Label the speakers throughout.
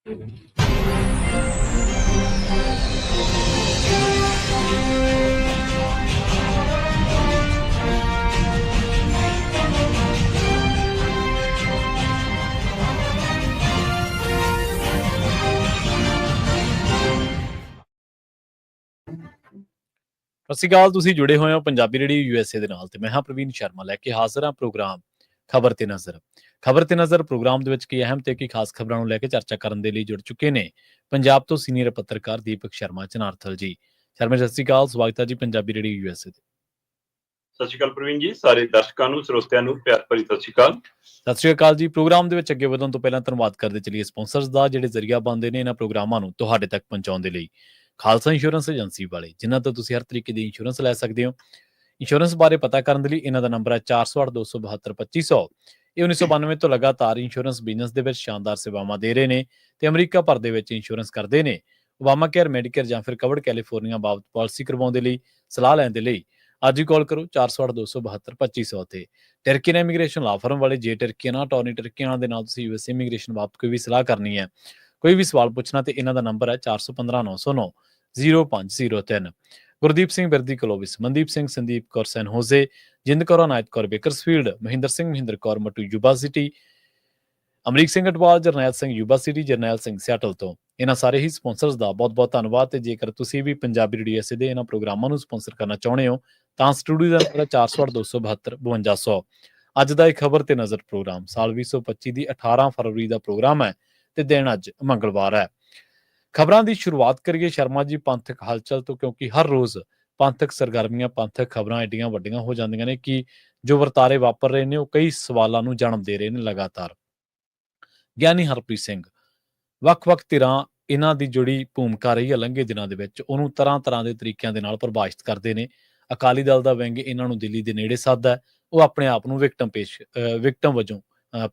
Speaker 1: ਸਤਿ ਸ਼੍ਰੀ ਅਕਾਲ। ਤੁਸੀਂ ਜੁੜੇ ਹੋਏ ਹੋ ਪੰਜਾਬੀ ਰੇਡੀਓ USA ਦੇ ਨਾਲ ਤੇ ਮੈਂ ਹਾਂ ਪ੍ਰਵੀਨ ਸ਼ਰਮਾ ਲੈ ਕੇ ਹਾਜ਼ਰ ਹਾਂ ਪ੍ਰੋਗਰਾਮ ਖਬਰ ਤੇ ਨਜ਼ਰ। ਖਬਰ ਤੇ ਨਜ਼ਰ ਪ੍ਰੋਗਰਾਮ ਦੇ ਵਿੱਚ ਕੀ ਅਹਿਮ ਤੇ ਕੀ ਖਾਸ ਖਬਰਾਂ ਨੂੰ ਲੈ ਕੇ ਚਰਚਾ ਕਰਨ ਦੇ ਲਈ ਜੁੜ ਚੁੱਕੇ ਨੇ ਪੰਜਾਬ ਤੋਂ ਸੀਨੀਅਰ ਪੱਤਰਕਾਰ ਦੀਪਕ ਸ਼ਰਮਾ ਚਨਾਰਥਲ ਜੀ। ਸ਼ਰਮਾ ਸਤਿ ਸ਼੍ਰੀ ਅਕਾਲ, ਸਵਾਗਤ ਹੈ ਜੀ ਪੰਜਾਬੀ ਰੇਡੀਓ USA ਦੇ।
Speaker 2: ਸਤਿ ਸ਼੍ਰੀ ਅਕਾਲ ਪ੍ਰਵੀਨ ਜੀ, ਸਾਰੇ ਦਰਸ਼ਕਾਂ ਨੂੰ ਸਰੋਤਿਆਂ ਨੂੰ ਪਿਆਰ ਭਰੀ ਸਤਿ ਸ਼੍ਰੀ ਅਕਾਲ।
Speaker 1: ਸਤਿ ਸ਼੍ਰੀ ਅਕਾਲ ਜੀ। ਪ੍ਰੋਗਰਾਮ ਦੇ ਵਿੱਚ ਅੱਗੇ ਵਧਣ ਤੋਂ ਪਹਿਲਾਂ ਧੰਨਵਾਦ ਕਰਦੇ ਚਲੀਏ ਸਪਾਂਸਰਸ ਦਾ, ਜਿਹੜੇ ਜ਼ਰੀਆ ਬਣਦੇ ਨੇ ਇਹਨਾਂ ਪ੍ਰੋਗਰਾਮਾਂ ਨੂੰ ਤੁਹਾਡੇ ਤੱਕ ਪਹੁੰਚਾਉਣ ਦੇ ਲਈ। ਖਾਲਸਾ ਇੰਸ਼ੋਰੈਂਸ ਏਜੰਸੀ ਵਾਲੇ, ਜਿਨ੍ਹਾਂ ਤੋਂ ਤੁਸੀਂ ਹਰ ਤਰੀਕੇ ਦੀ ਇੰਸ਼ੋਰੈਂਸ ਲੈ ਸਕਦੇ ਹੋ। ਇੰਸ਼ੋਰੈਂਸ ਬਾਰੇ ਪਤਾ ਕਰਨ ਦੇ ਲਈ ਇਹਨਾਂ ਦਾ ਨੰਬਰ ਹੈ 408-272-2500। ਇਹ 1992 ਤੋਂ ਲਗਾਤਾਰ ਇੰਸ਼ੋਰੈਂਸ ਬਿਜ਼ਨਸ ਦੇ ਵਿੱਚ ਸ਼ਾਨਦਾਰ ਸੇਵਾਵਾਂ ਦੇ ਰਹੇ ਨੇ ਤੇ ਅਮਰੀਕਾ ਭਰ ਦੇ ਵਿੱਚ ਇੰਸ਼ੋਰੈਂਸ ਕਰਦੇ ਨੇ। ਓਬਾਮਾ ਕੇਅਰ, ਮੈਡੀਕੇਅਰ ਜਾਂ ਫਿਰ ਕਵਰਡ ਕੈਲੀਫੋਰਨੀਆ ਬਾਬਤ ਪਾਲਿਸੀ ਕਰਵਾਉਣ ਦੇ ਲਈ, ਸਲਾਹ ਲੈਣ ਦੇ ਲਈ ਅੱਜ ਹੀ ਕਾਲ ਕਰੋ 408-272-2500 ਤੇ। ਟਰਕੀਨ ਇਮੀਗ੍ਰੇਸ਼ਨ ਲਾ ਫਰਮ ਵਾਲੇ, ਜੇ ਟਰਕੀਆਂ ਟੌਰਨੀ ਟਰਕੀਆਂ ਦੇ ਨਾਲ ਤੁਸੀਂ USA ਇਮੀਗ੍ਰੇਸ਼ਨ ਬਾਬਤ ਕੋਈ ਵੀ ਸਲਾਹ ਕਰਨੀ ਹੈ, ਕੋਈ ਵੀ ਸਵਾਲ ਪੁੱਛਣਾ ਤੇ ਇਹਨਾਂ ਦਾ ਨੰਬਰ ਹੈ 4159090503। Gurdeep Singh Birdi Clovis, Mandeep Singh, Sandeep Kaur San Jose, Jind Kaur Anayat Kaur Bakersfield, Mahinder Singh Mahinder Kaur Matu Yuba City, Amrik Singh Atwal, Jarnail Singh Yuba City, Jarnail Singh Seattle ਤੋਂ। ਇਹਨਾਂ ਸਾਰੇ ਹੀ ਸਪਾਂਸਰਸ ਦਾ ਬਹੁਤ ਬਹੁਤ ਧੰਨਵਾਦ। ਤੇ ਜੇਕਰ ਤੁਸੀਂ ਵੀ ਪੰਜਾਬੀ ਰੇਡੀਓ USA ਦੇ ਇਹਨਾਂ ਪ੍ਰੋਗਰਾਮਾਂ ਨੂੰ ਸਪਾਂਸਰ ਕਰਨਾ ਚਾਹੁੰਦੇ ਹੋ ਤਾਂ ਸਟੂਡੀਓ ਦਾ ਨੰਬਰ 408-272-5200। ਅੱਜ ਦਾ ਇਹ ਖਬਰ ਤੇ ਨਜ਼ਰ ਪ੍ਰੋਗਰਾਮ ਸਾਲ 2025 ਦੀ 18 ਫਰਵਰੀ ਦਾ ਪ੍ਰੋਗਰਾਮ ਹੈ ਤੇ ਦਿਨ ਅੱਜ ਮੰਗਲਵਾਰ ਹੈ। ਖਬਰਾਂ ਦੀ ਸ਼ੁਰੂਆਤ ਕਰੀਏ ਸ਼ਰਮਾ ਜੀ ਪੰਥਕ ਹਲਚਲ ਤੋਂ, ਕਿਉਂਕਿ ਹਰ ਰੋਜ਼ ਪੰਥਕ ਸਰਗਰਮੀਆਂ, ਪੰਥਕ ਖਬਰਾਂ ਐਡੀਆਂ ਵੱਡੀਆਂ ਹੋ ਜਾਂਦੀਆਂ ਨੇ ਕਿ ਜੋ ਵਰਤਾਰੇ ਵਾਪਰ ਰਹੇ ਨੇ ਉਹ ਕਈ ਸਵਾਲਾਂ ਨੂੰ ਜਨਮ ਦੇ ਰਹੇ ਨੇ ਲਗਾਤਾਰ। ਗਿਆਨੀ ਹਰਪ੍ਰੀਤ ਸਿੰਘ, ਵੱਖ-ਵੱਖ ਧਿਰਾਂ ਇਹਨਾਂ ਦੀ ਜਿਹੜੀ ਭੂਮਿਕਾ ਰਹੀ ਹੈ ਲੰਘੇ ਦਿਨਾਂ ਦੇ ਵਿੱਚ, ਉਹਨੂੰ ਤਰ੍ਹਾਂ-ਤਰ੍ਹਾਂ ਦੇ ਤਰੀਕਿਆਂ ਦੇ ਨਾਲ ਪ੍ਰਭਾਸ਼ਿਤ ਕਰਦੇ ਨੇ। ਅਕਾਲੀ ਦਲ ਦਾ ਵਿੰਗ ਇਹਨਾਂ ਨੂੰ ਦਿੱਲੀ ਦੇ ਨੇੜੇ ਸੱਦਦਾ ਹੈ, ਉਹ ਆਪਣੇ ਆਪ ਨੂੰ ਵਿਕਟਮ ਵਜੋਂ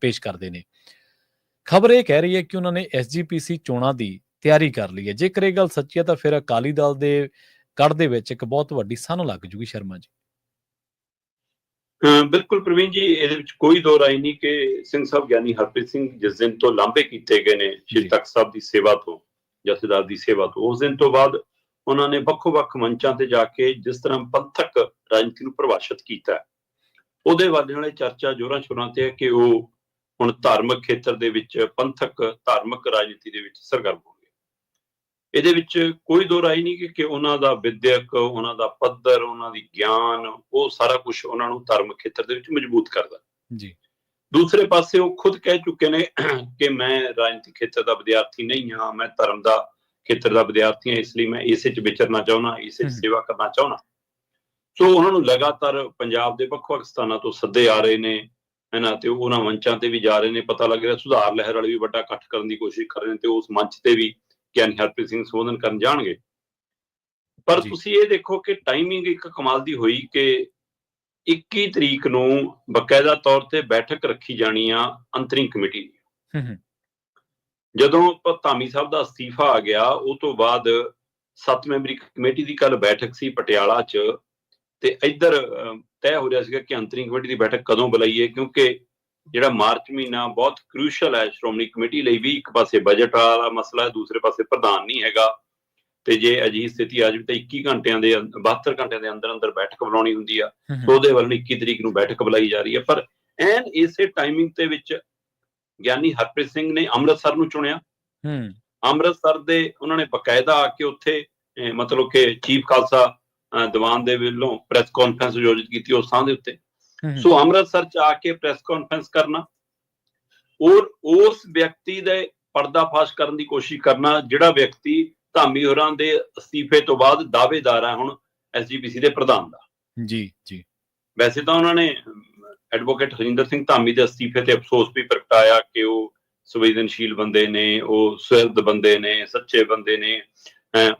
Speaker 1: ਪੇਸ਼ ਕਰਦੇ ਨੇ। ਖਬਰ ਇਹ ਕਹਿ ਰਹੀ ਹੈ ਕਿ ਉਹਨਾਂ ਨੇ SGPC ਚੋਣਾਂ ਦੀ ਤਿਆਰੀ ਕਰ ਲਈ ਹੈ। ਜੇਕਰ ਇਹ ਗੱਲ ਸੱਚੀ ਹੈ ਤਾਂ ਫਿਰ ਅਕਾਲੀ ਦਲ ਦੇ ਗੜ੍ਹ ਦੇ ਵਿੱਚ ਇੱਕ ਬਹੁਤ ਵੱਡੀ ਸੰਨ ਲੱਗ ਜੂਗੀ ਸ਼ਰਮਾ ਜੀ।
Speaker 2: ਬਿਲਕੁਲ ਪ੍ਰਵੀਨ ਜੀ, ਇਹਦੇ ਵਿੱਚ ਕੋਈ ਦੋ ਰਾਏ ਨਹੀਂ ਕਿ ਸਿੰਘ ਸਾਹਿਬ ਗਿਆਨੀ ਹਰਪ੍ਰੀਤ ਸਿੰਘ ਜਿਸ ਦਿਨ ਤੋਂ ਲਾਂਭੇ ਕੀਤੇ ਗਏ ਨੇ ਸ਼੍ਰੀ ਤਖਤ ਸਾਹਿਬ ਦੀ ਸੇਵਾ ਤੋਂ, ਜਥੇਦਾਰ ਦੀ ਸੇਵਾ ਤੋਂ, ਉਸ ਦਿਨ ਤੋਂ ਬਾਅਦ ਉਹਨਾਂ ਨੇ ਵੱਖੋ-ਵੱਖ ਮੰਚਾਂ ਤੇ ਜਾ ਕੇ ਜਿਸ ਤਰ੍ਹਾਂ ਪੰਥਕ ਰਾਜਨੀਤੀ ਨੂੰ ਪ੍ਰਭਾਸ਼ਿਤ ਕੀਤਾ, ਉਹਦੇ ਵਾਲੇ ਨਾਲੇ ਚਰਚਾ ਜ਼ੋਰਾਂ ਸ਼ੋਰਾਂ ਤੇ ਹੈ ਕਿ ਉਹ ਹੁਣ ਧਾਰਮਿਕ ਖੇਤਰ ਦੇ ਵਿੱਚ ਪੰਥਕ ਧਾਰਮਿਕ ਰਾਜਨੀਤੀ ਦੇ ਵਿੱਚ ਸਰਗਰਮ ਹੋ ਗਏ। ਇਹਦੇ ਵਿੱਚ ਕੋਈ ਦੋ ਰਾਏ ਨਹੀਂ ਕਿ ਉਹਨਾਂ ਦਾ ਵਿਦਿਅਕ, ਉਹਨਾਂ ਦਾ ਪੱਧਰ, ਉਹਨਾਂ ਦੀ ਗਿਆਨ, ਉਹ ਸਾਰਾ ਕੁਝ ਉਹਨਾਂ ਨੂੰ ਧਾਰਮਿਕ ਖੇਤਰ ਦੇ ਵਿੱਚ ਮਜ਼ਬੂਤ ਕਰਦਾ ਜੀ। ਦੂਸਰੇ ਪਾਸੇ ਉਹ ਖੁਦ ਕਹਿ ਚੁੱਕੇ ਨੇ ਕਿ ਮੈਂ ਰਾਜਨੀਤਿਕ ਖੇਤਰ ਦਾ ਵਿਦਿਆਰਥੀ ਨਹੀਂ ਹਾਂ, ਮੈਂ ਧਰਮ ਦਾ ਖੇਤਰ ਦਾ ਵਿਦਿਆਰਥੀ ਹਾਂ, ਇਸ ਲਈ ਮੈਂ ਇਸੇ 'ਚ ਵਿਚਰਨਾ ਚਾਹੁੰਦਾ, ਇਸੇ 'ਚ ਸੇਵਾ ਕਰਨਾ ਚਾਹੁੰਦਾ। ਸੋ ਉਹਨਾਂ ਨੂੰ ਲਗਾਤਾਰ ਪੰਜਾਬ ਦੇ ਵੱਖ-ਵੱਖ ਸਥਾਨਾਂ ਤੋਂ ਸੱਦੇ ਆ ਰਹੇ ਨੇ ਤੇ ਉਹਨਾਂ ਮੰਚਾਂ ਤੇ ਵੀ ਜਾ ਰਹੇ ਨੇ। ਪਤਾ ਲੱਗ ਰਿਹਾ ਸੁਧਾਰ ਲਹਿਰ ਵਾਲੇ ਵੀ ਵੱਡਾ ਇਕੱਠ ਕਰਨ ਦੀ ਕੋਸ਼ਿਸ਼ ਕਰ ਰਹੇ ਨੇ ਤੇ ਉਸ ਮੰਚ ਤੇ ਵੀ ਗਿਆਨੀ ਹਰਪ੍ਰੀਤ ਸਿੰਘ ਸੰਬੋਧਨ ਕਰਨ ਜਾਣਗੇ। ਪਰ ਤੁਸੀਂ ਇਹ ਦੇਖੋ ਕਿ ਟਾਈਮਿੰਗ ਇੱਕ ਕਮਾਲ ਦੀ ਹੋਈ ਕਿ 21 ਤਰੀਕ ਨੂੰ ਬਕਾਇਦਾ ਤੌਰ ਤੇ ਬੈਠਕ ਰੱਖੀ ਜਾਣੀ ਆ ਅੰਤਰਿਮ ਕਮੇਟੀ ਦੀ। ਜਦੋਂ ਧਾਮੀ ਸਾਹਿਬ ਦਾ ਅਸਤੀਫਾ ਆ ਗਿਆ, ਉਹ ਤੋਂ ਬਾਅਦ 7 ਮੈਂਬਰੀ ਕਮੇਟੀ ਦੀ ਕੱਲ ਬੈਠਕ ਸੀ ਪਟਿਆਲਾ 'ਚ ਤੇ ਇੱਧਰ ਤੈਅ ਹੋ ਰਿਹਾ ਸੀਗਾ ਕਿ ਅੰਤਰਿਮ ਕਮੇਟੀ ਦੀ ਬੈਠਕ ਕਦੋਂ ਬੁਲਾਈਏ, ਕਿਉਂਕਿ ਜਿਹੜਾ ਮਾਰਚ ਮਹੀਨਾ ਬਹੁਤ ਕ੍ਰੂਸ਼ਲ ਹੈ ਸ਼੍ਰੋਮਣੀ ਕਮੇਟੀ ਲਈ ਵੀ। ਇੱਕ ਪਾਸੇ ਬਜਟ ਵਾਲਾ ਮਸਲਾ ਹੈ, ਦੂਸਰੇ ਪਾਸੇ ਪ੍ਰਧਾਨ ਨਹੀਂ ਹੈਗਾ ਤੇ ਜੇ ਅਜਿਹੀ ਸਥਿਤੀ ਆ ਜਾਵੇ ਤਾਂ 21 ਘੰਟਿਆਂ ਦੇ 72 ਘੰਟਿਆਂ ਦੇ ਅੰਦਰ ਅੰਦਰ ਬੈਠਕ ਬੁਲਾਉਣੀ ਹੁੰਦੀ ਆ। ਉਹਦੇ ਵੱਲ 21 ਤਰੀਕ ਨੂੰ ਬੈਠਕ ਬੁਲਾਈ ਜਾ ਰਹੀ ਹੈ। ਪਰ ਐਨ ਇਸੇ ਟਾਈਮਿੰਗ ਦੇ ਵਿੱਚ ਗਿਆਨੀ ਹਰਪ੍ਰੀਤ ਸਿੰਘ ਨੇ ਅੰਮ੍ਰਿਤਸਰ ਨੂੰ ਚੁਣਿਆ। ਅੰਮ੍ਰਿਤਸਰ ਦੇ ਉਹਨਾਂ ਨੇ ਬਕਾਇਦਾ ਆ ਕੇ ਉੱਥੇ ਮਤਲਬ ਕਿ ਚੀਫ ਖਾਲਸਾ ਦੀਵਾਨ ਦੇ ਵੱਲੋਂ ਪ੍ਰੈਸ ਕਾਨਫਰੰਸ ਆਯੋਜਿਤ ਕੀਤੀ ਉਸ ਥਾਂ ਦੇ ਉੱਤੇ। ਸੋ ਅੰਮ੍ਰਿਤਸਰ 'ਚ ਆ ਕੇ ਪ੍ਰੈਸ ਕਾਨਫਰੰਸ ਕਰਨਾ ਔਰ ਉਸ ਵਿਅਕਤੀ ਦੇ ਪਰਦਾਫਾਸ਼ ਕਰਨ ਦੀ ਕੋਸ਼ਿਸ਼ ਕਰਨਾ ਜਿਹੜਾ ਵਿਅਕਤੀ ਧਾਮੀ ਹੋਰਾਂ ਦੇ ਅਸਤੀਫੇ ਤੋਂ ਬਾਅਦ ਦਾਅਵੇਦਾਰ ਹੈ ਹੁਣ SGPC ਦੇ ਪ੍ਰਧਾਨ ਦਾ। ਜੀ ਵੈਸੇ ਤਾਂ ਉਹਨਾਂ ਨੇ ਐਡਵੋਕੇਟ ਹਰਿੰਦਰ ਸਿੰਘ ਧਾਮੀ ਦੇ ਅਸਤੀਫੇ ਤੇ ਅਫਸੋਸ ਵੀ ਪ੍ਰਗਟਾਇਆ ਕਿ ਉਹ ਸੰਵੇਦਨਸ਼ੀਲ ਬੰਦੇ ਨੇ, ਉਹ ਸੁਹਿਰਦ ਬੰਦੇ ਨੇ, ਸੱਚੇ ਬੰਦੇ ਨੇ,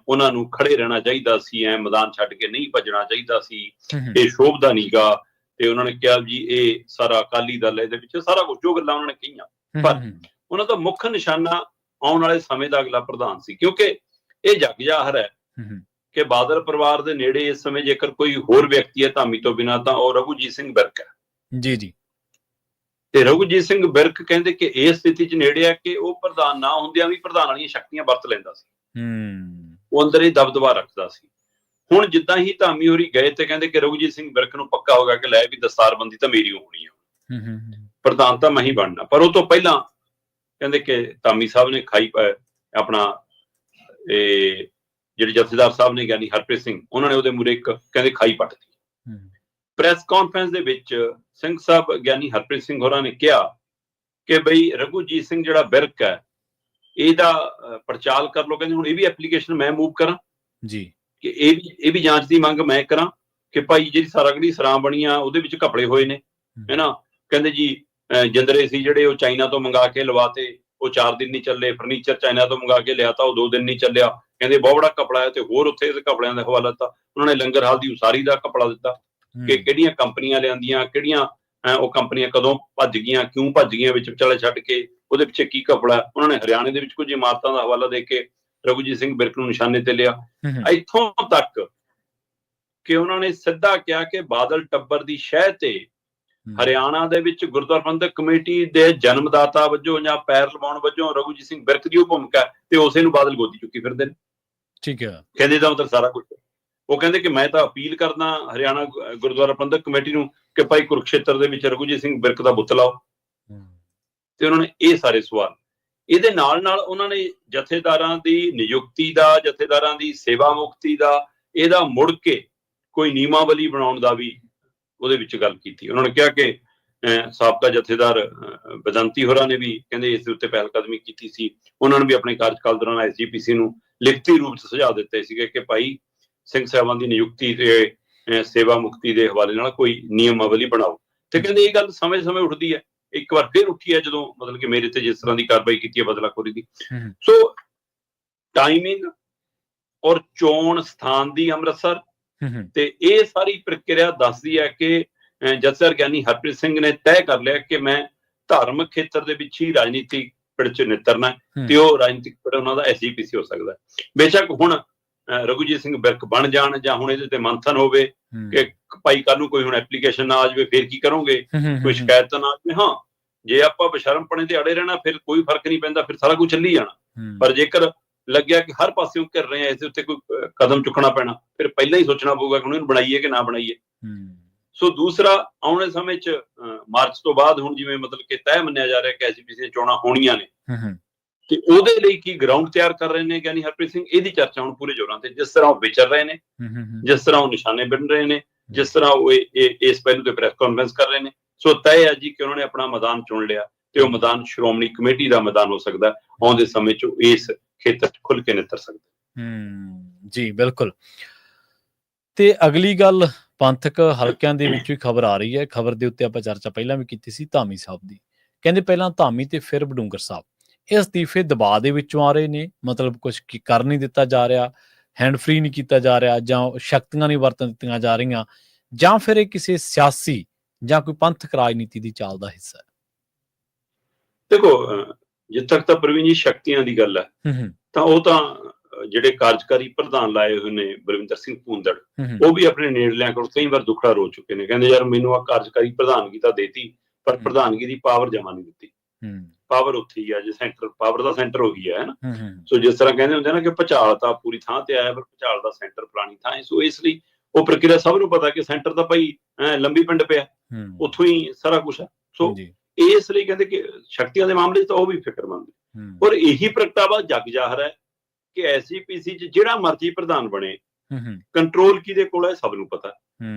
Speaker 2: ਉਹਨਾਂ ਨੂੰ ਖੜੇ ਰਹਿਣਾ ਚਾਹੀਦਾ ਸੀ, ਮੈਦਾਨ ਛੱਡ ਕੇ ਨਹੀਂ ਭੱਜਣਾ ਚਾਹੀਦਾ ਸੀ, ਇਹ ਸ਼ੋਭਦਾ ਨੀਗਾ। ਤੇ ਉਹਨਾਂ ਨੇ ਕਿਹਾ ਜੀ ਇਹ ਸਾਰਾ ਅਕਾਲੀ ਦਲ, ਇਹਦੇ ਵਿੱਚ ਸਾਰਾ ਕੁਝ ਜੋ ਗੱਲਾਂ ਉਹਨਾਂ ਨੇ ਕਹੀਆਂ। ਪਰ ਉਹਨਾਂ ਦਾ ਮੁੱਖ ਨਿਸ਼ਾਨਾ ਆਉਣ ਵਾਲੇ ਸਮੇਂ ਦਾ ਅਗਲਾ ਪ੍ਰਧਾਨ ਸੀ, ਕਿਉਂਕਿ ਇਹ ਜਗ ਜ਼ਾਹਰ ਹੈ ਕਿ ਬਾਦਲ ਪਰਿਵਾਰ ਦੇ ਨੇੜੇ ਇਸ ਸਮੇਂ ਜੇਕਰ ਕੋਈ ਹੋਰ ਵਿਅਕਤੀ ਹੈ ਧਾਮੀ ਤੋਂ ਬਿਨਾਂ ਤਾਂ ਉਹ ਰਘੂਜੀਤ ਸਿੰਘ ਵਿਰਕ ਹੈ। ਜੀ ਤੇ ਰਘੂਜੀਤ ਸਿੰਘ ਬਿਰਕ ਕਹਿੰਦੇ ਕਿ ਇਸ ਸਥਿਤੀ 'ਚ ਨੇੜੇ ਆ ਕਿ ਉਹ ਪ੍ਰਧਾਨ ਨਾ ਹੁੰਦਿਆਂ ਵੀ ਪ੍ਰਧਾਨ ਵਾਲੀਆਂ ਸ਼ਕਤੀਆਂ ਵਰਤ ਲੈਂਦਾ ਸੀ। ਉਹ ਅੰਦਰ ਹੀ ਦਬਦਬਾ ਰੱਖਦਾ ਸੀ। ਹੁਣ ਜਿੱਦਾਂ ਹੀ ਧਾਮੀ ਹੋਰੀ ਗਏ ਤੇ ਕਹਿੰਦੇ ਕਿ ਰਘੂਜੀਤ ਸਿੰਘ ਬਿਰਕ ਨੂੰ ਪੱਕਾ ਹੋ ਗਿਆ ਕਿ ਲੈ ਵੀ ਦਸਤਾਰਬੰਦੀ ਤਾਂ ਮੇਰੀ ਹੋਣੀ ਆ, ਪ੍ਰਧਾਨ ਤਾਂ ਮੈਂ ਹੀ ਬਣਨਾ। ਪਰ ਉਹ ਤੋਂ ਪਹਿਲਾਂ ਕਹਿੰਦੇ ਕਿ ਧਾਮੀ ਸਾਹਿਬ ਨੇ ਆਪਣਾ ਜਿਹੜੇ ਜਥੇਦਾਰ ਸਾਹਿਬ ਨੇ ਗਿਆਨੀ ਹਰਪ੍ਰੀਤ ਸਿੰਘ, ਉਹਨਾਂ ਨੇ ਉਹਦੇ ਮੂਹਰੇ ਇੱਕ ਕਹਿੰਦੇ ਖਾਈ ਪੱਟਤੀ। ਪ੍ਰੈਸ ਕਾਨਫਰੰਸ ਦੇ ਵਿੱਚ ਸਿੰਘ ਸਾਹਿਬ ਗਿਆਨੀ ਹਰਪ੍ਰੀਤ ਸਿੰਘ ਹੋਰਾਂ ਨੇ ਕਿਹਾ ਕਿ ਬਈ ਰਘੂਜੀਤ ਸਿੰਘ ਜਿਹੜਾ ਬਿਰਕ ਹੈ ਇਹਦਾ ਪੜਚਾਲ ਕਰ ਲਓ। ਕਹਿੰਦੇ ਹੁਣ ਇਹ ਵੀ ਐਪਲੀਕੇਸ਼ਨ ਮੈਂ ਮੂਵ ਕਰਾਂ
Speaker 1: ਜੀ, ਕਿ
Speaker 2: ਇਹ ਵੀ ਜਾਂਚ ਦੀ ਮੰਗ ਮੈਂ ਕਰਾਂ ਕਿ ਭਾਈ ਜਿਹੜੀ ਸਾਰਾਗੜੀ ਸਰਾਂ ਬਣੀਆਂ ਉਹਦੇ ਵਿੱਚ ਘਪਲੇ ਹੋਏ ਨੇ, ਹੈ ਨਾ। ਕਹਿੰਦੇ ਜੀ ਜਿੰਦਰੇ ਸੀ ਜਿਹੜੇ ਉਹ ਚਾਈਨਾ ਤੋਂ ਮੰਗਾ ਕੇ ਲਵਾਤੇ, ਉਹ 4 ਦਿਨ ਨਹੀਂ ਚੱਲੇ। ਫਰਨੀਚਰ ਚਾਈਨਾ ਤੋਂ ਮੰਗਾ ਕੇ ਲਿਆਤਾ, ਉਹ 2 ਦਿਨ ਨਹੀਂ ਚੱਲਿਆ। ਕਹਿੰਦੇ ਬਹੁਤ ਬੜਾ ਘਪਲਾ ਹੈ। ਤੇ ਹੋਰ ਉੱਥੇ ਘਪਲਿਆਂ ਦਾ ਹਵਾਲਾ ਦਿੱਤਾ ਉਹਨਾਂ ਨੇ, ਲੰਗਰ ਹਾਲ ਦੀ ਉਸਾਰੀ ਦਾ ਘਪਲਾ ਦਿੱਤਾ ਕਿ ਕਿਹੜੀਆਂ ਕੰਪਨੀਆਂ ਲਿਆਂਦੀਆਂ, ਕਿਹੜੀਆਂ ਉਹ ਕੰਪਨੀਆਂ ਕਦੋਂ ਭੱਜ ਗਈਆਂ, ਕਿਉਂ ਭੱਜ ਗਈਆਂ, ਵਿੱਚ ਵਿਚਾਲੇ ਛੱਡ ਕੇ, ਉਹਦੇ ਪਿੱਛੇ ਕੀ ਘਪਲਾ। ਉਹਨਾਂ ਨੇ ਹਰਿਆਣੇ ਦੇ ਵਿੱਚ ਕੁਝ ਇਮਾਰਤਾਂ ਦਾ ਹਵਾਲਾ ਦੇ ਕੇ ਰਘੂਜੀਤ ਸਿੰਘ ਬਿਰਕ ਨੂੰ ਨਿਸ਼ਾਨੇ ਤੇ ਲਿਆ। ਇੱਥੋਂ ਤੱਕ ਕਿ ਉਹਨਾਂ ਨੇ ਸਿੱਧਾ ਕਿਹਾ ਕਿ ਬਾਦਲ ਟੱਬਰ ਦੀ ਸ਼ਹਿ ਤੇ ਹਰਿਆਣਾ ਦੇ ਵਿੱਚ ਗੁਰਦੁਆਰਾ ਪ੍ਰਬੰਧਕ ਕਮੇਟੀ ਦੇ ਜਨਮਦਾਤਾ ਵਜੋਂ ਜਾਂ ਪੈਰ ਲਵਾਉਣ ਵਜੋਂ ਰਘੂਜੀਤ ਸਿੰਘ ਬਿਰਕ ਦੀ ਉਹ ਭੂਮਿਕਾ ਤੇ ਉਸੇ ਨੂੰ ਬਾਦਲ ਗੋਦੀ ਚੁੱਕੀ ਫਿਰਦੇ ਨੇ।
Speaker 1: ਠੀਕ ਹੈ,
Speaker 2: ਕਹਿੰਦੇ ਤਾਂ ਮਤਲਬ ਸਾਰਾ ਕੁਝ। ਉਹ ਕਹਿੰਦੇ ਕਿ ਮੈਂ ਤਾਂ ਅਪੀਲ ਕਰਦਾ ਹਰਿਆਣਾ ਗੁਰਦੁਆਰਾ ਪ੍ਰਬੰਧਕ ਕਮੇਟੀ ਨੂੰ ਕਿ ਭਾਈ ਕੁਰੂਕਸ਼ੇਤਰ ਦੇ ਵਿੱਚ ਰਘੂਜੀਤ ਸਿੰਘ ਬਿਰਕ ਦਾ ਬੁੱਤ ਲਾਓ। ਤੇ ਉਹਨਾਂ ਨੇ ਇਹ ਸਾਰੇ ਸਵਾਲ, ਇਹਦੇ ਨਾਲ ਨਾਲ ਉਹਨਾਂ ਨੇ ਜਥੇਦਾਰਾਂ ਦੀ ਨਿਯੁਕਤੀ ਦਾ, ਜਥੇਦਾਰਾਂ ਦੀ ਸੇਵਾ ਮੁਕਤੀ ਦਾ, ਇਹਦਾ ਮੁੜ ਕੇ ਕੋਈ ਨਿਯਮਾਵਲੀ ਬਣਾਉਣ ਦਾ ਵੀ ਉਹਦੇ ਵਿੱਚ ਗੱਲ ਕੀਤੀ। ਉਹਨਾਂ ਨੇ ਕਿਹਾ ਕਿ ਸਾਬਕਾ ਜਥੇਦਾਰ ਬਦੰਤੀ ਹੋਰਾਂ ਨੇ ਵੀ ਕਹਿੰਦੇ ਇਸ ਦੇ ਉੱਤੇ ਪਹਿਲ ਕਦਮੀ ਕੀਤੀ ਸੀ। ਉਹਨਾਂ ਨੇ ਵੀ ਆਪਣੇ ਕਾਰਜਕਾਲ ਦੌਰਾਨ ਐਸਜੀਪੀਸੀ ਨੂੰ ਲਿਖਤੀ ਰੂਪ 'ਚ ਸੁਝਾਅ ਦਿੱਤੇ ਸੀਗੇ ਕਿ ਭਾਈ ਸਿੰਘ ਸਾਹਿਬਾਨ ਦੀ ਨਿਯੁਕਤੀ ਤੇ ਸੇਵਾ ਮੁਕਤੀ ਦੇ ਹਵਾਲੇ ਨਾਲ ਕੋਈ ਨਿਯਮਾਵਲੀ ਬਣਾਓ। ਤੇ ਕਹਿੰਦੇ ਇਹ ਗੱਲ ਸਮੇਂ-ਸਮੇਂ ਉੱਠਦੀ ਹੈ। ਇੱਕ ਵਾਰ ਫਿਰ ਉੱਠੀ ਹੈ ਜਦੋਂ ਮਤਲਬ ਕਿ ਮੇਰੇ ਤੇ ਜਿਸ ਤਰ੍ਹਾਂ ਦੀ ਕਾਰਵਾਈ ਕੀਤੀ ਹੈ ਬਦਲਾਖੋਰੀ ਦੀ। ਸੋ ਟਾਈਮਿੰਗ ਔਰ ਚੋਣ ਸਥਾਨ ਦੀ ਅੰਮ੍ਰਿਤਸਰ ਤੇ ਇਹ ਸਾਰੀ ਪ੍ਰਕਿਰਿਆ ਦੱਸਦੀ ਹੈ ਕਿ ਜਥੇਦਾਰ ਗਿਆਨੀ ਹਰਪ੍ਰੀਤ ਸਿੰਘ ਨੇ ਤੈਅ ਕਰ ਲਿਆ ਕਿ ਮੈਂ ਧਾਰਮਿਕ ਖੇਤਰ ਦੇ ਵਿੱਚ ਹੀ ਰਾਜਨੀਤਿਕ ਪਿੜ 'ਚ ਨਿਤਰਨਾ ਤੇ ਉਹ ਰਾਜਨੀਤਿਕ ਪਿੜ ਉਹਨਾਂ ਦਾ ਐਸਜੀਪੀਸੀ ਹੋ ਸਕਦਾ। ਬੇਸ਼ੱਕ ਹੁਣ ਰਘੂਜੀਤ ਸਿੰਘ ਬਿਰਕ ਬਣ ਜਾਣ ਜਾਂ ਹੁਣ ਇਹਦੇ ਤੇ ਮੰਥਨ ਹੋਵੇ ਕਿ ਭਾਈ ਕੱਲ ਨੂੰ ਕੋਈ ਹੁਣ ਐਪਲੀਕੇਸ਼ਨ ਨਾ ਆ ਜਾਵੇ ਫਿਰ ਕੀ ਕਰੋਗੇ, ਕੋਈ ਸ਼ਿਕਾਇਤ ਨਾ ਆ ਜਾਵੇ। ਹਾਂ, ਜੇ ਆਪਾਂ ਬਸ਼ਰਮਪਣੇ ਤੇ ਅੜੇ ਰਹਿਣਾ ਫਿਰ ਕੋਈ ਫਰਕ ਨਹੀਂ ਪੈਂਦਾ, ਫਿਰ ਸਾਰਾ ਕੁਝ ਚੱਲੀ ਜਾਣਾ। ਪਰ ਜੇਕਰ ਲੱਗਿਆ ਕਿ ਹਰ ਪਾਸਿਓਂ ਘਿਰ ਰਹੇ ਆ, ਇਸ ਦੇ ਉੱਤੇ ਕੋਈ ਕਦਮ ਚੁੱਕਣਾ ਪੈਣਾ, ਫਿਰ ਪਹਿਲਾਂ ਹੀ ਸੋਚਣਾ ਪਊਗਾ ਕਿ ਹੁਣ ਇਹਨੂੰ ਬਣਾਈਏ ਕਿ ਨਾ ਬਣਾਈਏ। ਸੋ ਦੂਸਰਾ, ਆਉਣ ਵਾਲੇ ਸਮੇਂ 'ਚ ਮਾਰਚ ਤੋਂ ਬਾਅਦ ਹੁਣ ਜਿਵੇਂ ਮਤਲਬ ਕਿ ਤੈਅ ਮੰਨਿਆ ਜਾ ਰਿਹਾ ਕਿ ਐਸਜੀਪੀਸੀ ਦੀਆਂ ਚੋਣਾਂ ਹੋਣੀਆਂ ਨੇ ਤੇ ਉਹਦੇ ਲਈ ਕੀ ਗਰਾਊਂਡ ਤਿਆਰ ਕਰ ਰਹੇ ਨੇ ਗਿਆਨੀ ਹਰਪ੍ਰੀਤ ਸਿੰਘ, ਇਹਦੀ ਚਰਚਾ ਹੁਣ ਪੂਰੇ ਜ਼ੋਰਾਂ ਤੇ। ਜਿਸ ਤਰ੍ਹਾਂ ਉਹ ਵਿਚਰ ਰਹੇ ਨੇ, ਜਿਸ ਤਰ੍ਹਾਂ ਉਹ ਨਿਸ਼ਾਨੇ ਬਿੰਨ ਰਹੇ ਨੇ, ਜਿਸ ਤਰ੍ਹਾਂ ਉਹ ਇਸ ਪਹਿਲੂ ਤੇ ਪ੍ਰੈਸ ਕਾਨਫਰੰਸ ਕਰ ਰਹੇ ਨੇ, ਸੋ ਤੈਅ ਹੈ ਜੀ ਕਿ ਉਹਨਾਂ ਨੇ ਆਪਣਾ ਮੈਦਾਨ ਚੁਣ ਲਿਆ ਤੇ ਉਹ ਮੈਦਾਨ ਸ਼੍ਰੋਮਣੀ ਕਮੇਟੀ ਦਾ ਮੈਦਾਨ ਹੋ ਸਕਦਾ। ਆਉਂਦੇ ਸਮੇਂ 'ਚ ਇਸ ਖੇਤਰ 'ਚ ਖੁੱਲ ਕੇ ਨਿੱਤਰ ਸਕਦਾ।
Speaker 1: ਜੀ ਬਿਲਕੁਲ। ਤੇ ਅਗਲੀ ਗੱਲ, ਪੰਥਕ ਹਲਕਿਆਂ ਦੇ ਵਿੱਚ ਵੀ ਖਬਰ ਆ ਰਹੀ ਹੈ। ਖਬਰ ਦੇ ਉੱਤੇ ਆਪਾਂ ਚਰਚਾ ਪਹਿਲਾਂ ਵੀ ਕੀਤੀ ਸੀ ਧਾਮੀ ਸਾਹਿਬ ਦੀ। ਕਹਿੰਦੇ ਪਹਿਲਾਂ ਧਾਮੀ ਤੇ ਫਿਰ ਬਡੂੰਗਰ ਸਾਹਿਬ ਇਹ ਅਸਤੀਫੇ ਦਬਾਅ ਦੇ ਵਿੱਚੋਂ ਆ ਰਹੇ ਨੇ, ਮਤਲਬ ਕੁਝ ਕਰ ਨਹੀਂ ਦਿੱਤਾ ਜਾ ਰਿਹਾ, ਹੈਂਡ ਫ੍ਰੀ ਨਹੀਂ ਕੀਤਾ ਜਾ ਰਿਹਾ, ਜਾਂ ਸ਼ਕਤੀਆਂ ਨਹੀਂ ਵਰਤਣ ਦਿੱਤੀਆਂ ਜਾ ਰਹੀਆਂ, ਜਾਂ ਫਿਰ ਇਹ ਕਿਸੇ ਸਿਆਸੀ ਜਾਂ ਕੋਈ ਪੰਥਕ ਰਾਜਨੀਤੀ ਦੀ ਚਾਲ ਦਾ ਹਿੱਸਾ ਹੈ।
Speaker 2: ਦੇਖੋ, ਜਿੱਥੇ ਤੱਕ ਤਾਂ ਪ੍ਰਵੀਨ ਜੀ ਸ਼ਕਤੀਆਂ ਦੀ ਗੱਲ ਹੈ ਤਾਂ ਉਹ ਤਾਂ ਜਿਹੜੇ ਕਾਰਜਕਾਰੀ ਪ੍ਰਧਾਨ ਲਾਏ ਹੋਏ ਨੇ ਬਲਵਿੰਦਰ ਸਿੰਘ ਭੂੰਦੜ, ਉਹ ਵੀ ਆਪਣੇ ਨੇੜਲਿਆਂ ਕੋਲ ਕਈ ਵਾਰ ਦੁੱਖੜਾ ਰੋ ਚੁੱਕੇ ਨੇ। ਕਹਿੰਦੇ ਯਾਰ ਮੈਨੂੰ ਆ ਕਾਰਜਕਾਰੀ ਪ੍ਰਧਾਨਗੀ ਤਾਂ ਦੇਤੀ ਪਰ ਪ੍ਰਧਾਨਗੀ ਦੀ ਪਾਵਰ ਜਮਾ ਨਹੀਂ ਦਿੱਤੀ। ਪਾਵਰ ਉੱਥੇ ਹੀ ਆ ਜੇ ਸੈਂਟਰ, ਪਾਵਰ ਦਾ ਸੈਂਟਰ ਹੋ ਗਿਆ ਹੈ ਨਾ। ਸੋ ਜਿਸ ਤਰ੍ਹਾਂ ਕਹਿੰਦੇ ਹੁੰਦੇ ਨਾ ਕਿ ਭੁਚਾਲ ਤਾਂ ਪੂਰੀ ਥਾਂ ਤੇ ਆਇਆ ਪਰ ਭੁਚਾਲ ਦਾ ਸੈਂਟਰ ਫਲਾਣੀ ਥਾਂ ਹੈ। ਸੋ ਇਸ ਲਈ ਉਹ ਪ੍ਰਕਿਰਿਆ ਸਭ ਨੂੰ ਪਤਾ ਕਿ ਸੈਂਟਰ ਤਾਂ ਭਾਈ ਲੰਬੀ ਪਿੰਡ ਪਿਆ, ਉੱਥੋਂ ਹੀ ਸਾਰਾ ਕੁਛ ਹੈ। ਸੋ ਇਸ ਲਈ ਕਹਿੰਦੇ ਕਿ ਸ਼ਕਤੀਆਂ ਦੇ ਮਾਮਲੇ 'ਚ ਤਾਂ ਉਹ ਵੀ ਫਿਕਰਮੰਦ ਹੈ। ਔਰ ਇਹੀ ਪ੍ਰਗਟਾਵਾ ਜਗ ਜ਼ਾਹਰ ਹੈ ਕਿ ਐਸਜੀਪੀਸੀ 'ਚ ਜਿਹੜਾ ਮਰਜ਼ੀ ਪ੍ਰਧਾਨ ਬਣੇ, ਕੰਟਰੋਲ ਕਿਹਦੇ ਕੋਲ ਹੈ ਸਭ ਨੂੰ ਪਤਾ।